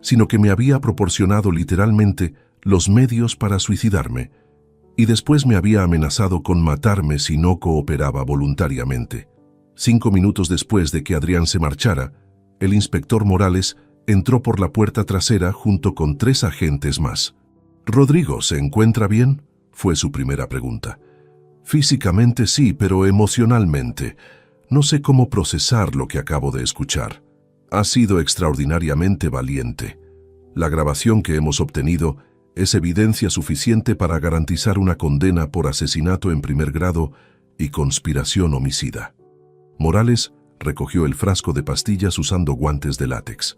sino que me había proporcionado literalmente los medios para suicidarme, y después me había amenazado con matarme si no cooperaba voluntariamente. 5 minutos después de que Adrián se marchara, el inspector Morales entró por la puerta trasera junto con 3 agentes más. «¿Rodrigo se encuentra bien?», fue su primera pregunta. «Físicamente sí, pero emocionalmente. No sé cómo procesar lo que acabo de escuchar. Ha sido extraordinariamente valiente. La grabación que hemos obtenido es evidencia suficiente para garantizar una condena por asesinato en primer grado y conspiración homicida». Morales recogió el frasco de pastillas usando guantes de látex.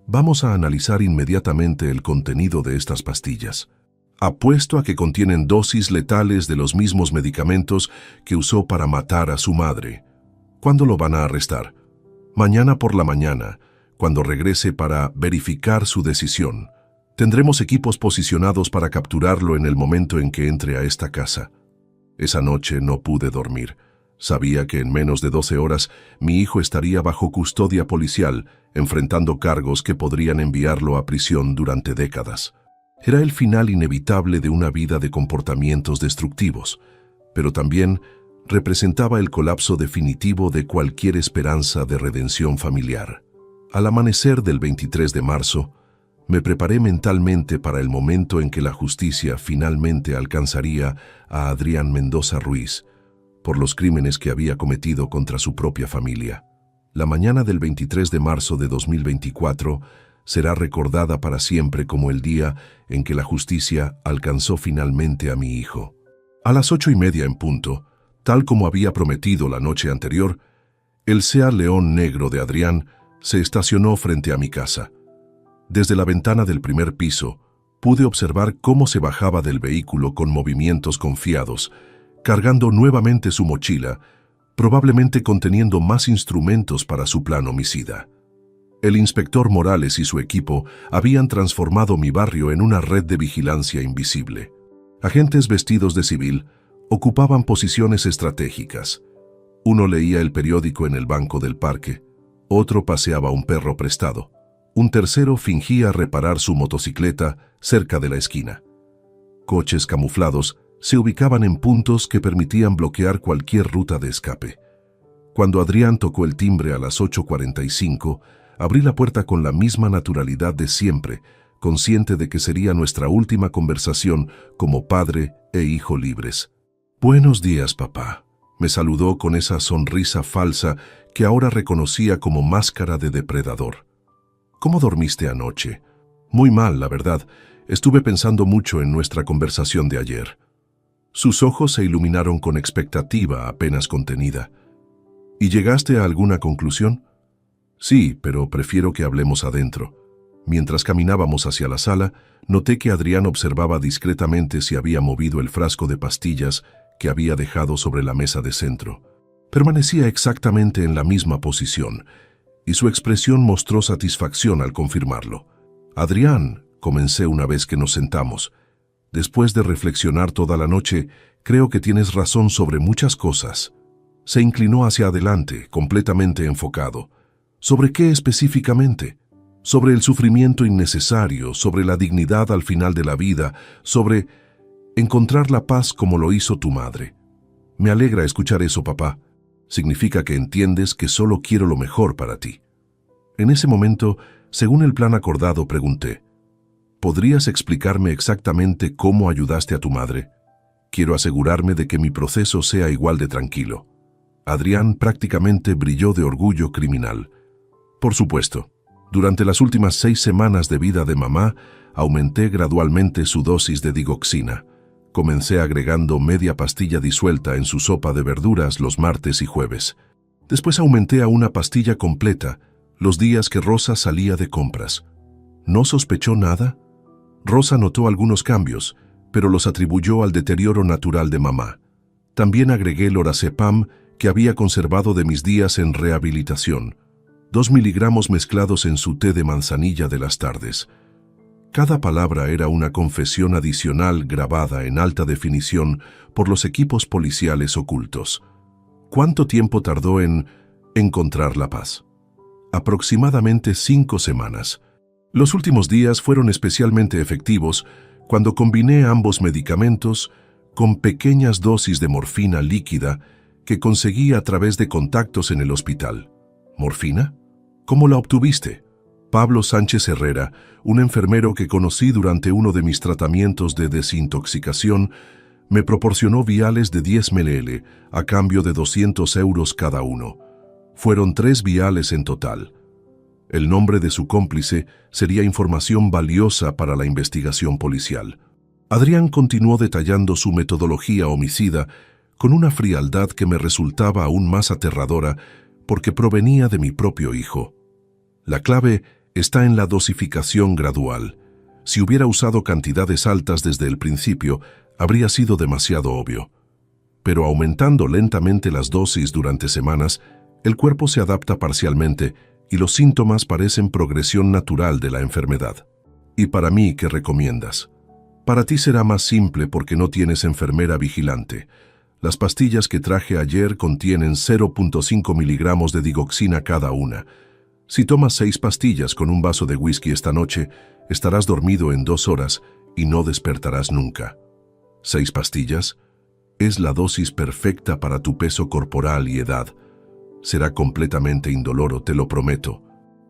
«Vamos a analizar inmediatamente el contenido de estas pastillas. Apuesto a que contienen dosis letales de los mismos medicamentos que usó para matar a su madre. ¿Cuándo lo van a arrestar?» «Mañana por la mañana, cuando regrese para verificar su decisión. Tendremos equipos posicionados para capturarlo en el momento en que entre a esta casa. Esa noche no pude dormir. Sabía que en menos de 12 horas mi hijo estaría bajo custodia policial, enfrentando cargos que podrían enviarlo a prisión durante décadas. Era el final inevitable de una vida de comportamientos destructivos, pero también representaba el colapso definitivo de cualquier esperanza de redención familiar. Al amanecer del 23 de marzo, me preparé mentalmente para el momento en que la justicia finalmente alcanzaría a Adrián Mendoza Ruiz por los crímenes que había cometido contra su propia familia. La mañana del 23 de marzo de 2024 será recordada para siempre como el día en que la justicia alcanzó finalmente a mi hijo. A las 8:30 en punto, tal como había prometido la noche anterior, el Seat León negro de Adrián se estacionó frente a mi casa. Desde la ventana del primer piso, pude observar cómo se bajaba del vehículo con movimientos confiados, cargando nuevamente su mochila, probablemente conteniendo más instrumentos para su plan homicida. El inspector Morales y su equipo habían transformado mi barrio en una red de vigilancia invisible. Agentes vestidos de civil ocupaban posiciones estratégicas. Uno leía el periódico en el banco del parque, otro paseaba un perro prestado. Un tercero fingía reparar su motocicleta cerca de la esquina. Coches camuflados se ubicaban en puntos que permitían bloquear cualquier ruta de escape. Cuando Adrián tocó el timbre a las 8:45, abrí la puerta con la misma naturalidad de siempre, consciente de que sería nuestra última conversación como padre e hijo libres. «Buenos días, papá», me saludó con esa sonrisa falsa que ahora reconocía como máscara de depredador. «¿Cómo dormiste anoche?» «Muy mal, la verdad. Estuve pensando mucho en nuestra conversación de ayer». Sus ojos se iluminaron con expectativa apenas contenida. «¿Y llegaste a alguna conclusión?» «Sí, pero prefiero que hablemos adentro». Mientras caminábamos hacia la sala, noté que Adrián observaba discretamente si había movido el frasco de pastillas que había dejado sobre la mesa de centro. Permanecía exactamente en la misma posición, y su expresión mostró satisfacción al confirmarlo. «Adrián», comencé una vez que nos sentamos, «después de reflexionar toda la noche, creo que tienes razón sobre muchas cosas». Se inclinó hacia adelante, completamente enfocado. ¿Sobre qué específicamente? Sobre el sufrimiento innecesario, sobre la dignidad al final de la vida, sobre encontrar la paz como lo hizo tu madre. Me alegra escuchar eso, papá. Significa que entiendes que solo quiero lo mejor para ti. En ese momento, según el plan acordado, pregunté, ¿podrías explicarme exactamente cómo ayudaste a tu madre? Quiero asegurarme de que mi proceso sea igual de tranquilo. Adrián prácticamente brilló de orgullo criminal. Por supuesto, durante las últimas 6 semanas de vida de mamá, aumenté gradualmente su dosis de digoxina. Comencé agregando media pastilla disuelta en su sopa de verduras los martes y jueves. Después aumenté a una pastilla completa los días que Rosa salía de compras. ¿No sospechó nada? Rosa notó algunos cambios, pero los atribuyó al deterioro natural de mamá. También agregué lorazepam que había conservado de mis días en rehabilitación, 2 miligramos mezclados en su té de manzanilla de las tardes. Cada palabra era una confesión adicional grabada en alta definición por los equipos policiales ocultos. ¿Cuánto tiempo tardó en encontrar la paz? Aproximadamente 5 semanas. Los últimos días fueron especialmente efectivos cuando combiné ambos medicamentos con pequeñas dosis de morfina líquida que conseguí a través de contactos en el hospital. ¿Morfina? ¿Cómo la obtuviste? Pablo Sánchez Herrera, un enfermero que conocí durante uno de mis tratamientos de desintoxicación, me proporcionó viales de 10 ml a cambio de 200 euros cada uno. Fueron 3 viales en total. El nombre de su cómplice sería información valiosa para la investigación policial. Adrián continuó detallando su metodología homicida con una frialdad que me resultaba aún más aterradora porque provenía de mi propio hijo. La clave está en la dosificación gradual. Si hubiera usado cantidades altas desde el principio, habría sido demasiado obvio. Pero aumentando lentamente las dosis durante semanas, el cuerpo se adapta parcialmente y los síntomas parecen progresión natural de la enfermedad. ¿Y para mí qué recomiendas? Para ti será más simple porque no tienes enfermera vigilante. Las pastillas que traje ayer contienen 0.5 miligramos de digoxina cada una. Si tomas 6 pastillas con un vaso de whisky esta noche, estarás dormido en 2 horas y no despertarás nunca. 6 pastillas es la dosis perfecta para tu peso corporal y edad. Será completamente indoloro, te lo prometo.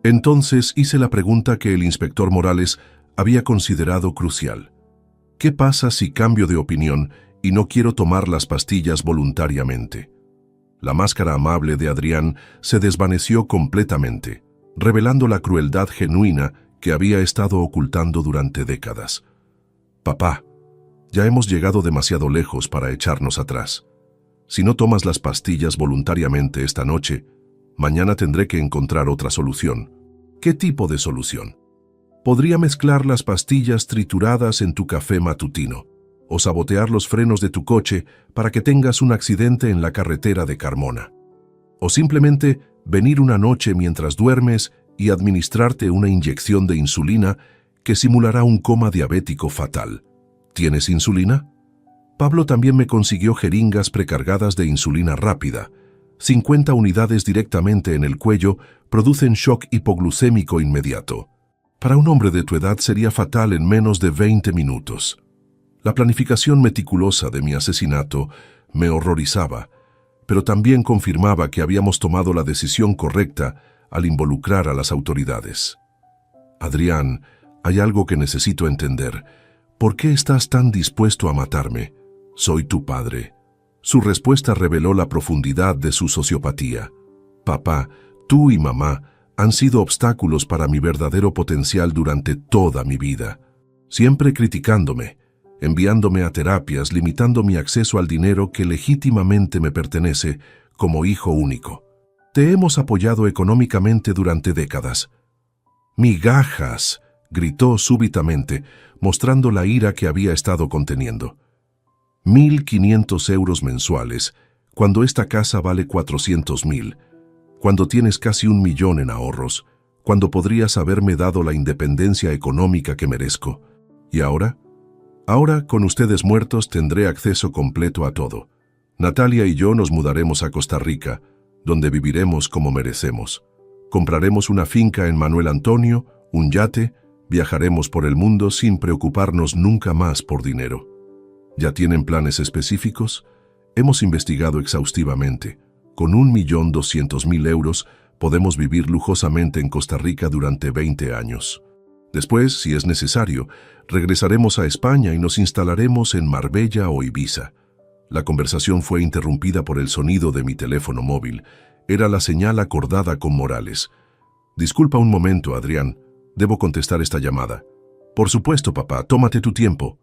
Entonces hice la pregunta que el inspector Morales había considerado crucial. ¿Qué pasa si cambio de opinión y no quiero tomar las pastillas voluntariamente? La máscara amable de Adrián se desvaneció completamente, revelando la crueldad genuina que había estado ocultando durante décadas. Papá, ya hemos llegado demasiado lejos para echarnos atrás. Si no tomas las pastillas voluntariamente esta noche, mañana tendré que encontrar otra solución. ¿Qué tipo de solución? Podría mezclar las pastillas trituradas en tu café matutino, o sabotear los frenos de tu coche para que tengas un accidente en la carretera de Carmona. O simplemente venir una noche mientras duermes y administrarte una inyección de insulina que simulará un coma diabético fatal. ¿Tienes insulina? Pablo también me consiguió jeringas precargadas de insulina rápida. 50 unidades directamente en el cuello producen shock hipoglucémico inmediato. Para un hombre de tu edad sería fatal en menos de 20 minutos. La planificación meticulosa de mi asesinato me horrorizaba, pero también confirmaba que habíamos tomado la decisión correcta al involucrar a las autoridades. Adrián, hay algo que necesito entender. ¿Por qué estás tan dispuesto a matarme? Soy tu padre. Su respuesta reveló la profundidad de su sociopatía. Papá, tú y mamá han sido obstáculos para mi verdadero potencial durante toda mi vida. Siempre criticándome, enviándome a terapias, limitando mi acceso al dinero que legítimamente me pertenece como hijo único. Te hemos apoyado económicamente durante décadas. ¡Migajas!, gritó súbitamente, mostrando la ira que había estado conteniendo. 1.500 euros mensuales, cuando esta casa vale 400.000, cuando tienes casi 1 millón en ahorros, cuando podrías haberme dado la independencia económica que merezco. ¿Y ahora? Ahora, con ustedes muertos, tendré acceso completo a todo. Natalia y yo nos mudaremos a Costa Rica, donde viviremos como merecemos. Compraremos una finca en Manuel Antonio, un yate, viajaremos por el mundo sin preocuparnos nunca más por dinero. ¿Ya tienen planes específicos? Hemos investigado exhaustivamente. Con 1.200.000 euros podemos vivir lujosamente en Costa Rica durante 20 años. Después, si es necesario, regresaremos a España y nos instalaremos en Marbella o Ibiza. La conversación fue interrumpida por el sonido de mi teléfono móvil. Era la señal acordada con Morales. Disculpa un momento, Adrián. Debo contestar esta llamada. Por supuesto, papá, tómate tu tiempo.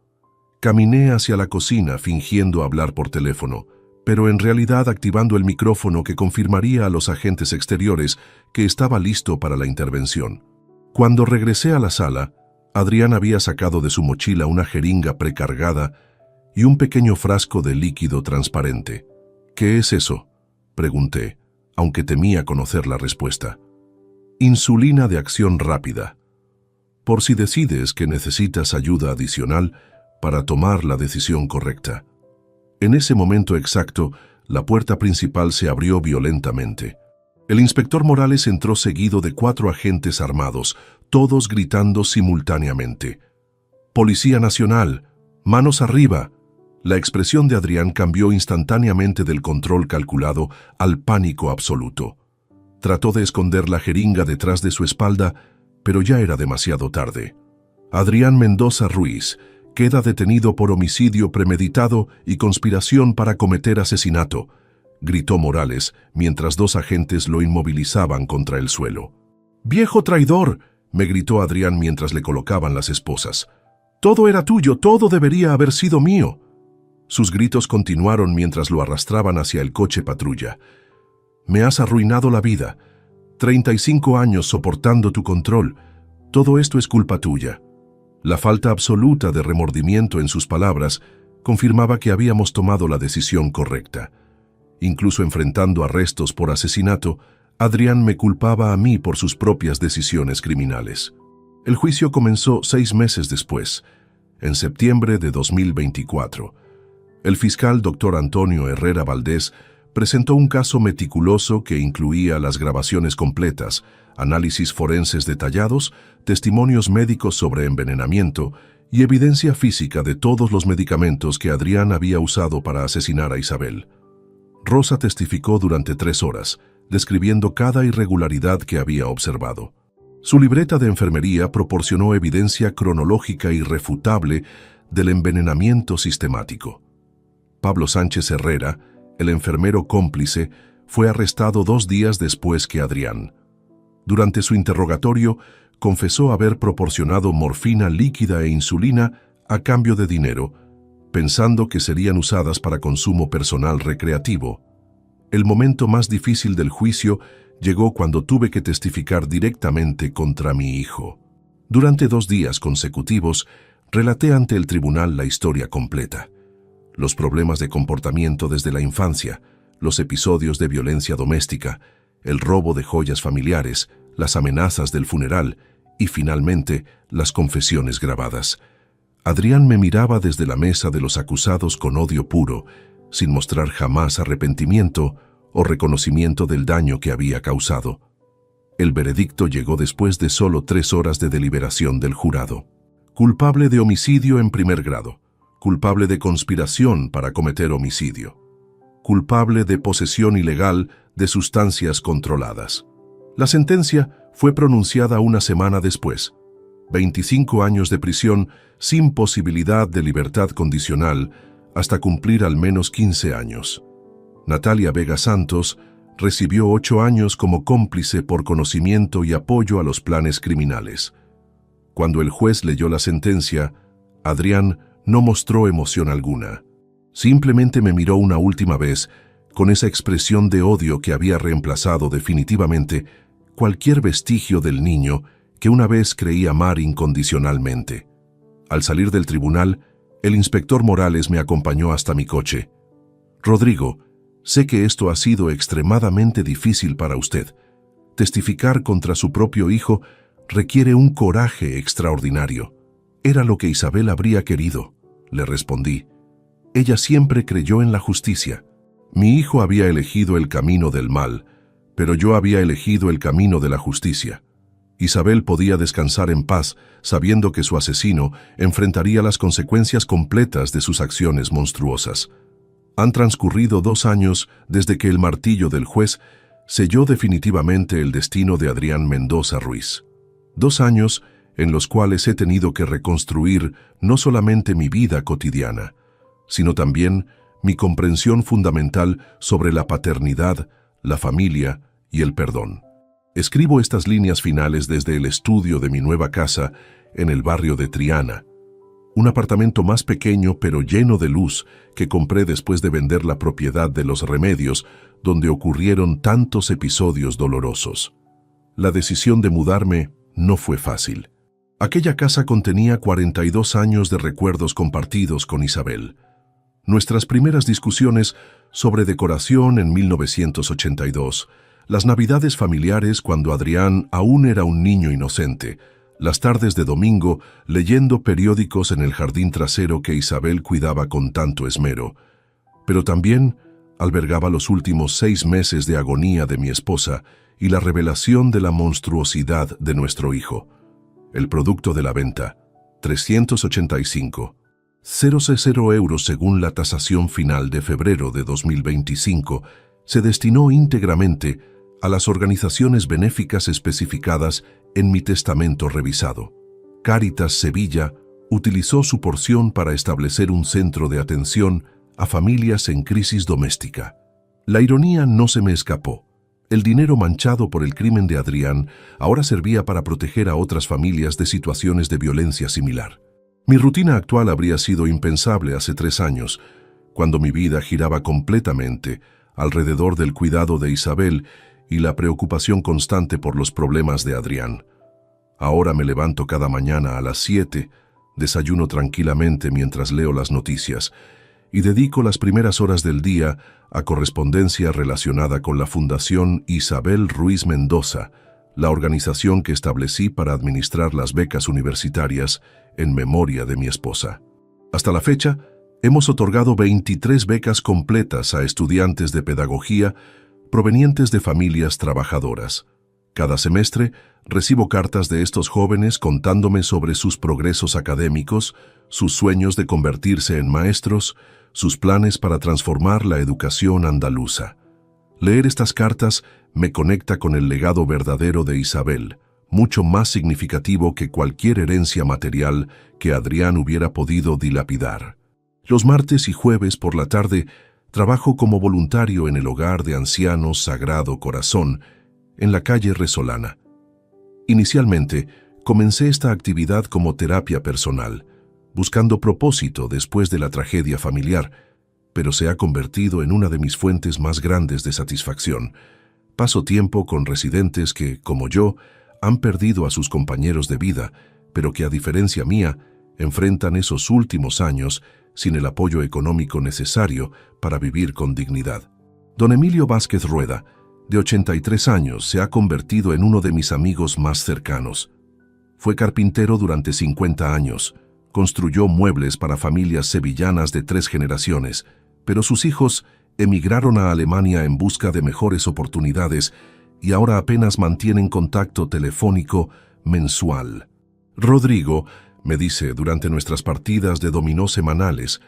Caminé hacia la cocina fingiendo hablar por teléfono, pero en realidad activando el micrófono que confirmaría a los agentes exteriores que estaba listo para la intervención. Cuando regresé a la sala, Adrián había sacado de su mochila una jeringa precargada y un pequeño frasco de líquido transparente. ¿Qué es eso?, pregunté, aunque temía conocer la respuesta. Insulina de acción rápida. Por si decides que necesitas ayuda adicional para tomar la decisión correcta. En ese momento exacto, la puerta principal se abrió violentamente. El inspector Morales entró seguido de 4 agentes armados, todos gritando simultáneamente. «¡Policía Nacional! ¡Manos arriba!». La expresión de Adrián cambió instantáneamente del control calculado al pánico absoluto. Trató de esconder la jeringa detrás de su espalda, pero ya era demasiado tarde. Adrián Mendoza Ruiz queda detenido por homicidio premeditado y conspiración para cometer asesinato, gritó Morales mientras 2 agentes lo inmovilizaban contra el suelo. «¡Viejo traidor!», me gritó Adrián mientras le colocaban las esposas. «Todo era tuyo, todo debería haber sido mío». Sus gritos continuaron mientras lo arrastraban hacia el coche patrulla. «Me has arruinado la vida. 35 años soportando tu control. Todo esto es culpa tuya». La falta absoluta de remordimiento en sus palabras confirmaba que habíamos tomado la decisión correcta. Incluso enfrentando arrestos por asesinato, Adrián me culpaba a mí por sus propias decisiones criminales. El juicio comenzó 6 meses después, en septiembre de 2024. El fiscal Dr. Antonio Herrera Valdés presentó un caso meticuloso que incluía las grabaciones completas, análisis forenses detallados, testimonios médicos sobre envenenamiento y evidencia física de todos los medicamentos que Adrián había usado para asesinar a Isabel. Rosa testificó durante 3 horas, describiendo cada irregularidad que había observado. Su libreta de enfermería proporcionó evidencia cronológica irrefutable del envenenamiento sistemático. Pablo Sánchez Herrera, el enfermero cómplice, fue arrestado 2 días después que Adrián. Durante su interrogatorio, confesó haber proporcionado morfina líquida e insulina a cambio de dinero, pensando que serían usadas para consumo personal recreativo. El momento más difícil del juicio llegó cuando tuve que testificar directamente contra mi hijo. Durante 2 días consecutivos, relaté ante el tribunal la historia completa. Los problemas de comportamiento desde la infancia, los episodios de violencia doméstica, el robo de joyas familiares, las amenazas del funeral y, finalmente, las confesiones grabadas. Adrián me miraba desde la mesa de los acusados con odio puro, sin mostrar jamás arrepentimiento o reconocimiento del daño que había causado. El veredicto llegó después de solo 3 horas de deliberación del jurado. Culpable de homicidio en primer grado. Culpable de conspiración para cometer homicidio. Culpable de posesión ilegal de sustancias controladas. La sentencia fue pronunciada una semana después. 25 años de prisión sin posibilidad de libertad condicional hasta cumplir al menos 15 años. Natalia Vega Santos recibió 8 años como cómplice por conocimiento y apoyo a los planes criminales. Cuando el juez leyó la sentencia, Adrián no mostró emoción alguna. Simplemente me miró una última vez con esa expresión de odio que había reemplazado definitivamente cualquier vestigio del niño que una vez creí amar incondicionalmente. Al salir del tribunal, el inspector Morales me acompañó hasta mi coche. «Rodrigo, sé que esto ha sido extremadamente difícil para usted. Testificar contra su propio hijo requiere un coraje extraordinario. Era lo que Isabel habría querido», le respondí. Ella siempre creyó en la justicia. Mi hijo había elegido el camino del mal, pero yo había elegido el camino de la justicia. Isabel podía descansar en paz, sabiendo que su asesino enfrentaría las consecuencias completas de sus acciones monstruosas. Han transcurrido 2 años desde que el martillo del juez selló definitivamente el destino de Adrián Mendoza Ruiz. 2 años en los cuales he tenido que reconstruir no solamente mi vida cotidiana, sino también mi comprensión fundamental sobre la paternidad, la familia y el perdón. Escribo estas líneas finales desde el estudio de mi nueva casa en el barrio de Triana, un apartamento más pequeño pero lleno de luz que compré después de vender la propiedad de Los Remedios, donde ocurrieron tantos episodios dolorosos. La decisión de mudarme no fue fácil. Aquella casa contenía 42 años de recuerdos compartidos con Isabel. Nuestras primeras discusiones sobre decoración en 1982, las navidades familiares cuando Adrián aún era un niño inocente, las tardes de domingo leyendo periódicos en el jardín trasero que Isabel cuidaba con tanto esmero, pero también albergaba los últimos 6 meses de agonía de mi esposa y la revelación de la monstruosidad de nuestro hijo. El producto de la venta, 385,000 euros según la tasación final de febrero de 2025, se destinó íntegramente a las organizaciones benéficas especificadas en mi testamento revisado. Cáritas Sevilla utilizó su porción para establecer un centro de atención a familias en crisis doméstica. La ironía no se me escapó. El dinero manchado por el crimen de Adrián ahora servía para proteger a otras familias de situaciones de violencia similar. Mi rutina actual habría sido impensable hace 3 años, cuando mi vida giraba completamente alrededor del cuidado de Isabel y la preocupación constante por los problemas de Adrián. Ahora me levanto cada mañana a las 7, desayuno tranquilamente mientras leo las noticias y dedico las primeras horas del día a correspondencia relacionada con la Fundación Isabel Ruiz Mendoza, la organización que establecí para administrar las becas universitarias en memoria de mi esposa. Hasta la fecha, hemos otorgado 23 becas completas a estudiantes de pedagogía provenientes de familias trabajadoras. Cada semestre recibo cartas de estos jóvenes contándome sobre sus progresos académicos, sus sueños de convertirse en maestros, sus planes para transformar la educación andaluza. Leer estas cartas me conecta con el legado verdadero de Isabel, mucho más significativo que cualquier herencia material que Adrián hubiera podido dilapidar. Los martes y jueves por la tarde trabajo como voluntario en el Hogar de Ancianos Sagrado Corazón, en la calle Resolana. Inicialmente, comencé esta actividad como terapia personal, buscando propósito después de la tragedia familiar, pero se ha convertido en una de mis fuentes más grandes de satisfacción. Paso tiempo con residentes que, como yo, han perdido a sus compañeros de vida, pero que a diferencia mía, enfrentan esos últimos años sin el apoyo económico necesario para vivir con dignidad. Don Emilio Vázquez Rueda, de 83 años, se ha convertido en uno de mis amigos más cercanos. Fue carpintero durante 50 años, construyó muebles para familias sevillanas de 3 generaciones, pero sus hijos emigraron a Alemania en busca de mejores oportunidades y ahora apenas mantienen contacto telefónico mensual. Rodrigo me dice durante nuestras partidas de dominó semanales: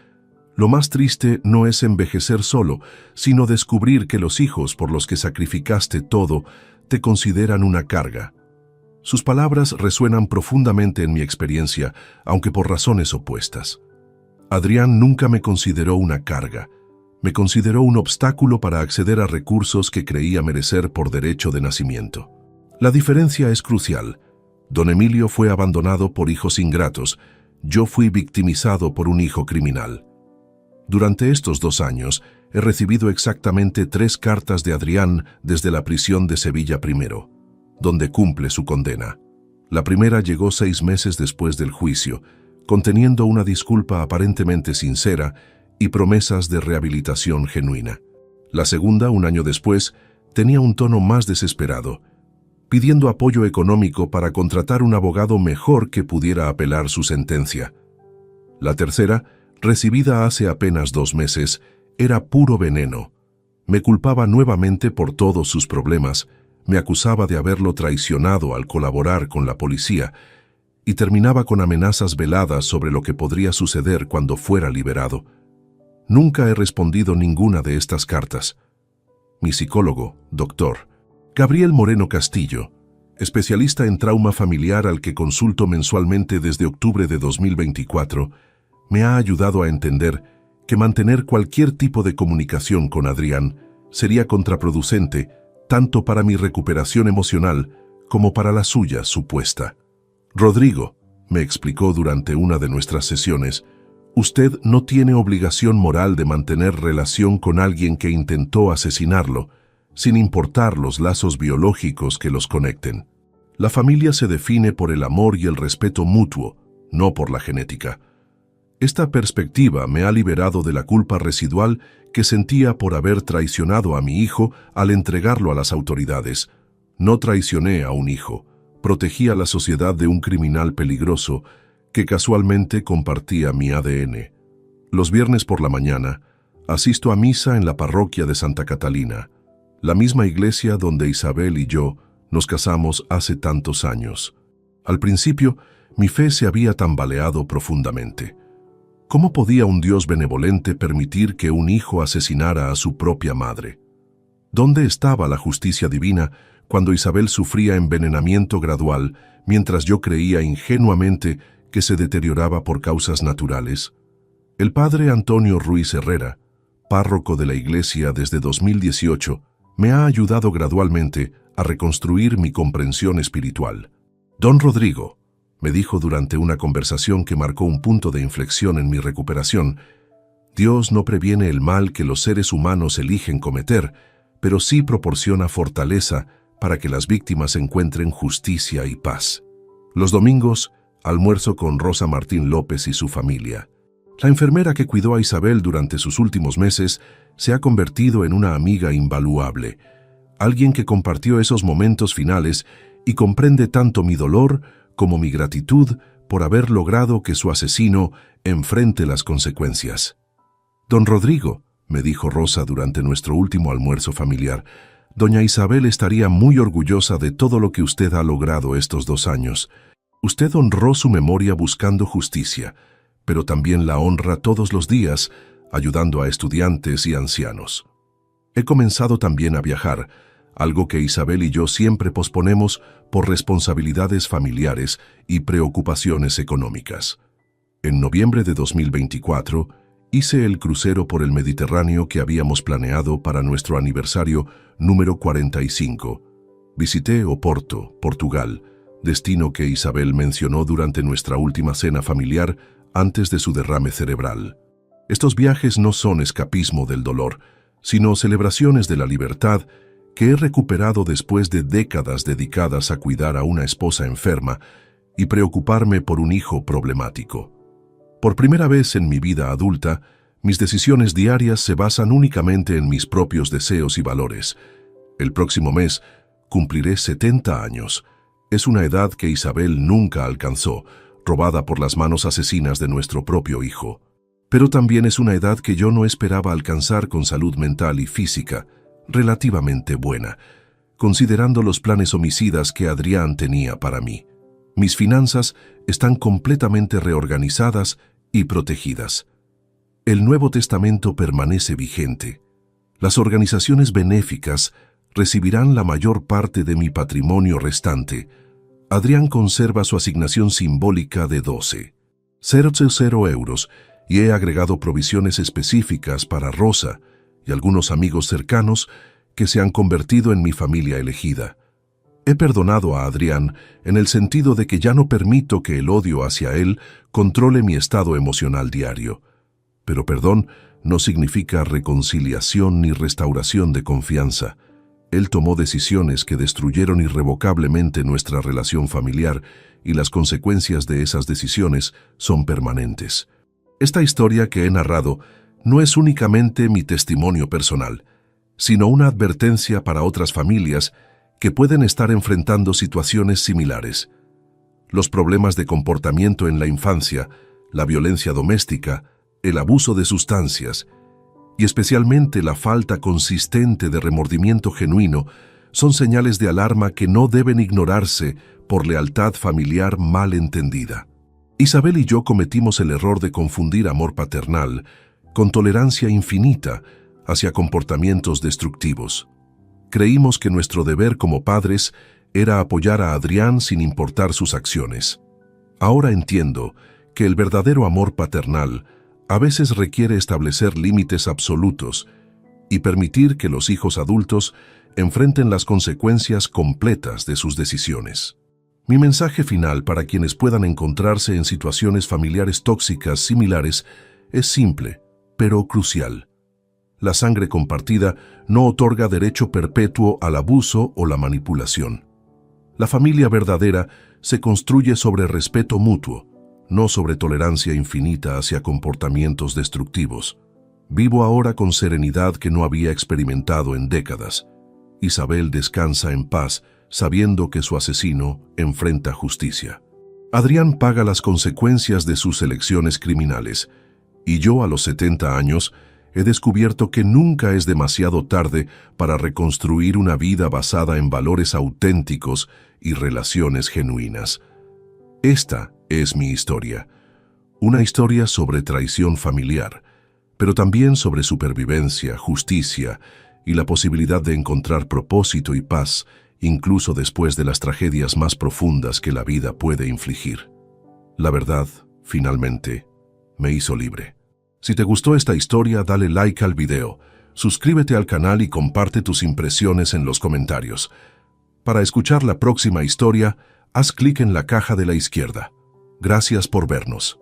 lo más triste no es envejecer solo, sino descubrir que los hijos por los que sacrificaste todo te consideran una carga. Sus palabras resuenan profundamente en mi experiencia, aunque por razones opuestas. Adrián nunca me consideró una carga. Me consideró un obstáculo para acceder a recursos que creía merecer por derecho de nacimiento. La diferencia es crucial. Don Emilio fue abandonado por hijos ingratos. Yo fui victimizado por un hijo criminal. Durante estos 2 años, he recibido exactamente 3 cartas de Adrián desde la prisión de Sevilla I, donde cumple su condena. La primera llegó 6 meses después del juicio, conteniendo una disculpa aparentemente sincera y promesas de rehabilitación genuina. La segunda, 1 año después, tenía un tono más desesperado, pidiendo apoyo económico para contratar un abogado mejor que pudiera apelar su sentencia. La tercera, recibida hace apenas 2 meses, era puro veneno. Me culpaba nuevamente por todos sus problemas, me acusaba de haberlo traicionado al colaborar con la policía y terminaba con amenazas veladas sobre lo que podría suceder cuando fuera liberado. Nunca he respondido ninguna de estas cartas. Mi psicólogo, Dr. Gabriel Moreno Castillo, especialista en trauma familiar al que consulto mensualmente desde octubre de 2024, me ha ayudado a entender que mantener cualquier tipo de comunicación con Adrián sería contraproducente tanto para mi recuperación emocional como para la suya supuesta. Rodrigo, me explicó durante una de nuestras sesiones, usted no tiene obligación moral de mantener relación con alguien que intentó asesinarlo, sin importar los lazos biológicos que los conecten. La familia se define por el amor y el respeto mutuo, no por la genética. Esta perspectiva me ha liberado de la culpa residual que sentía por haber traicionado a mi hijo al entregarlo a las autoridades. No traicioné a un hijo, protegí a la sociedad de un criminal peligroso que casualmente compartía mi ADN. Los viernes por la mañana, asisto a misa en la parroquia de Santa Catalina, la misma iglesia donde Isabel y yo nos casamos hace tantos años. Al principio, mi fe se había tambaleado profundamente. ¿Cómo podía un Dios benevolente permitir que un hijo asesinara a su propia madre? ¿Dónde estaba la justicia divina cuando Isabel sufría envenenamiento gradual mientras yo creía ingenuamente que se deterioraba por causas naturales? El padre Antonio Ruiz Herrera, párroco de la iglesia desde 2018, me ha ayudado gradualmente a reconstruir mi comprensión espiritual. Don Rodrigo, me dijo durante una conversación que marcó un punto de inflexión en mi recuperación, Dios no previene el mal que los seres humanos eligen cometer, pero sí proporciona fortaleza para que las víctimas encuentren justicia y paz. Los domingos, almuerzo con Rosa Martín López y su familia. La enfermera que cuidó a Isabel durante sus últimos meses se ha convertido en una amiga invaluable, alguien que compartió esos momentos finales y comprende tanto mi dolor como mi gratitud por haber logrado que su asesino enfrente las consecuencias. «Don Rodrigo», me dijo Rosa durante nuestro último almuerzo familiar, «doña Isabel estaría muy orgullosa de todo lo que usted ha logrado estos 2 años. Usted honró su memoria buscando justicia, pero también la honra todos los días, ayudando a estudiantes y ancianos. He comenzado también a viajar, algo que Isabel y yo siempre posponemos por responsabilidades familiares y preocupaciones económicas. En noviembre de 2024, hice el crucero por el Mediterráneo que habíamos planeado para nuestro aniversario número 45. Visité Oporto, Portugal, destino que Isabel mencionó durante nuestra última cena familiar antes de su derrame cerebral. Estos viajes no son escapismo del dolor, sino celebraciones de la libertad que he recuperado después de décadas dedicadas a cuidar a una esposa enferma y preocuparme por un hijo problemático. Por primera vez en mi vida adulta, mis decisiones diarias se basan únicamente en mis propios deseos y valores. El próximo mes cumpliré 70 años. Es una edad que Isabel nunca alcanzó, robada por las manos asesinas de nuestro propio hijo. Pero también es una edad que yo no esperaba alcanzar con salud mental y física relativamente buena, considerando los planes homicidas que Adrián tenía para mí. Mis finanzas están completamente reorganizadas y protegidas. El Nuevo Testamento permanece vigente. Las organizaciones benéficas recibirán la mayor parte de mi patrimonio restante. Adrián conserva su asignación simbólica de 12,00 euros y he agregado provisiones específicas para Rosa y algunos amigos cercanos que se han convertido en mi familia elegida. He perdonado a Adrián en el sentido de que ya no permito que el odio hacia él controle mi estado emocional diario. Pero perdón no significa reconciliación ni restauración de confianza. Él tomó decisiones que destruyeron irrevocablemente nuestra relación familiar y las consecuencias de esas decisiones son permanentes. Esta historia que he narrado no es únicamente mi testimonio personal, sino una advertencia para otras familias que pueden estar enfrentando situaciones similares. Los problemas de comportamiento en la infancia, la violencia doméstica, el abuso de sustancias y especialmente la falta consistente de remordimiento genuino son señales de alarma que no deben ignorarse por lealtad familiar mal entendida. Isabel y yo cometimos el error de confundir amor paternal con tolerancia infinita hacia comportamientos destructivos. Creímos que nuestro deber como padres era apoyar a Adrián sin importar sus acciones. Ahora entiendo que el verdadero amor paternal a veces requiere establecer límites absolutos y permitir que los hijos adultos enfrenten las consecuencias completas de sus decisiones. Mi mensaje final para quienes puedan encontrarse en situaciones familiares tóxicas similares es simple, pero crucial. La sangre compartida no otorga derecho perpetuo al abuso o la manipulación. La familia verdadera se construye sobre respeto mutuo, no sobre tolerancia infinita hacia comportamientos destructivos. Vivo ahora con serenidad que no había experimentado en décadas. Isabel descansa en paz, sabiendo que su asesino enfrenta justicia. Adrián paga las consecuencias de sus elecciones criminales, y yo a los 70 años he descubierto que nunca es demasiado tarde para reconstruir una vida basada en valores auténticos y relaciones genuinas. Esta es mi historia, una historia sobre traición familiar, pero también sobre supervivencia, justicia y la posibilidad de encontrar propósito y paz, incluso después de las tragedias más profundas que la vida puede infligir. La verdad, finalmente, me hizo libre. Si te gustó esta historia, dale like al video, suscríbete al canal y comparte tus impresiones en los comentarios. Para escuchar la próxima historia, haz clic en la caja de la izquierda. Gracias por vernos.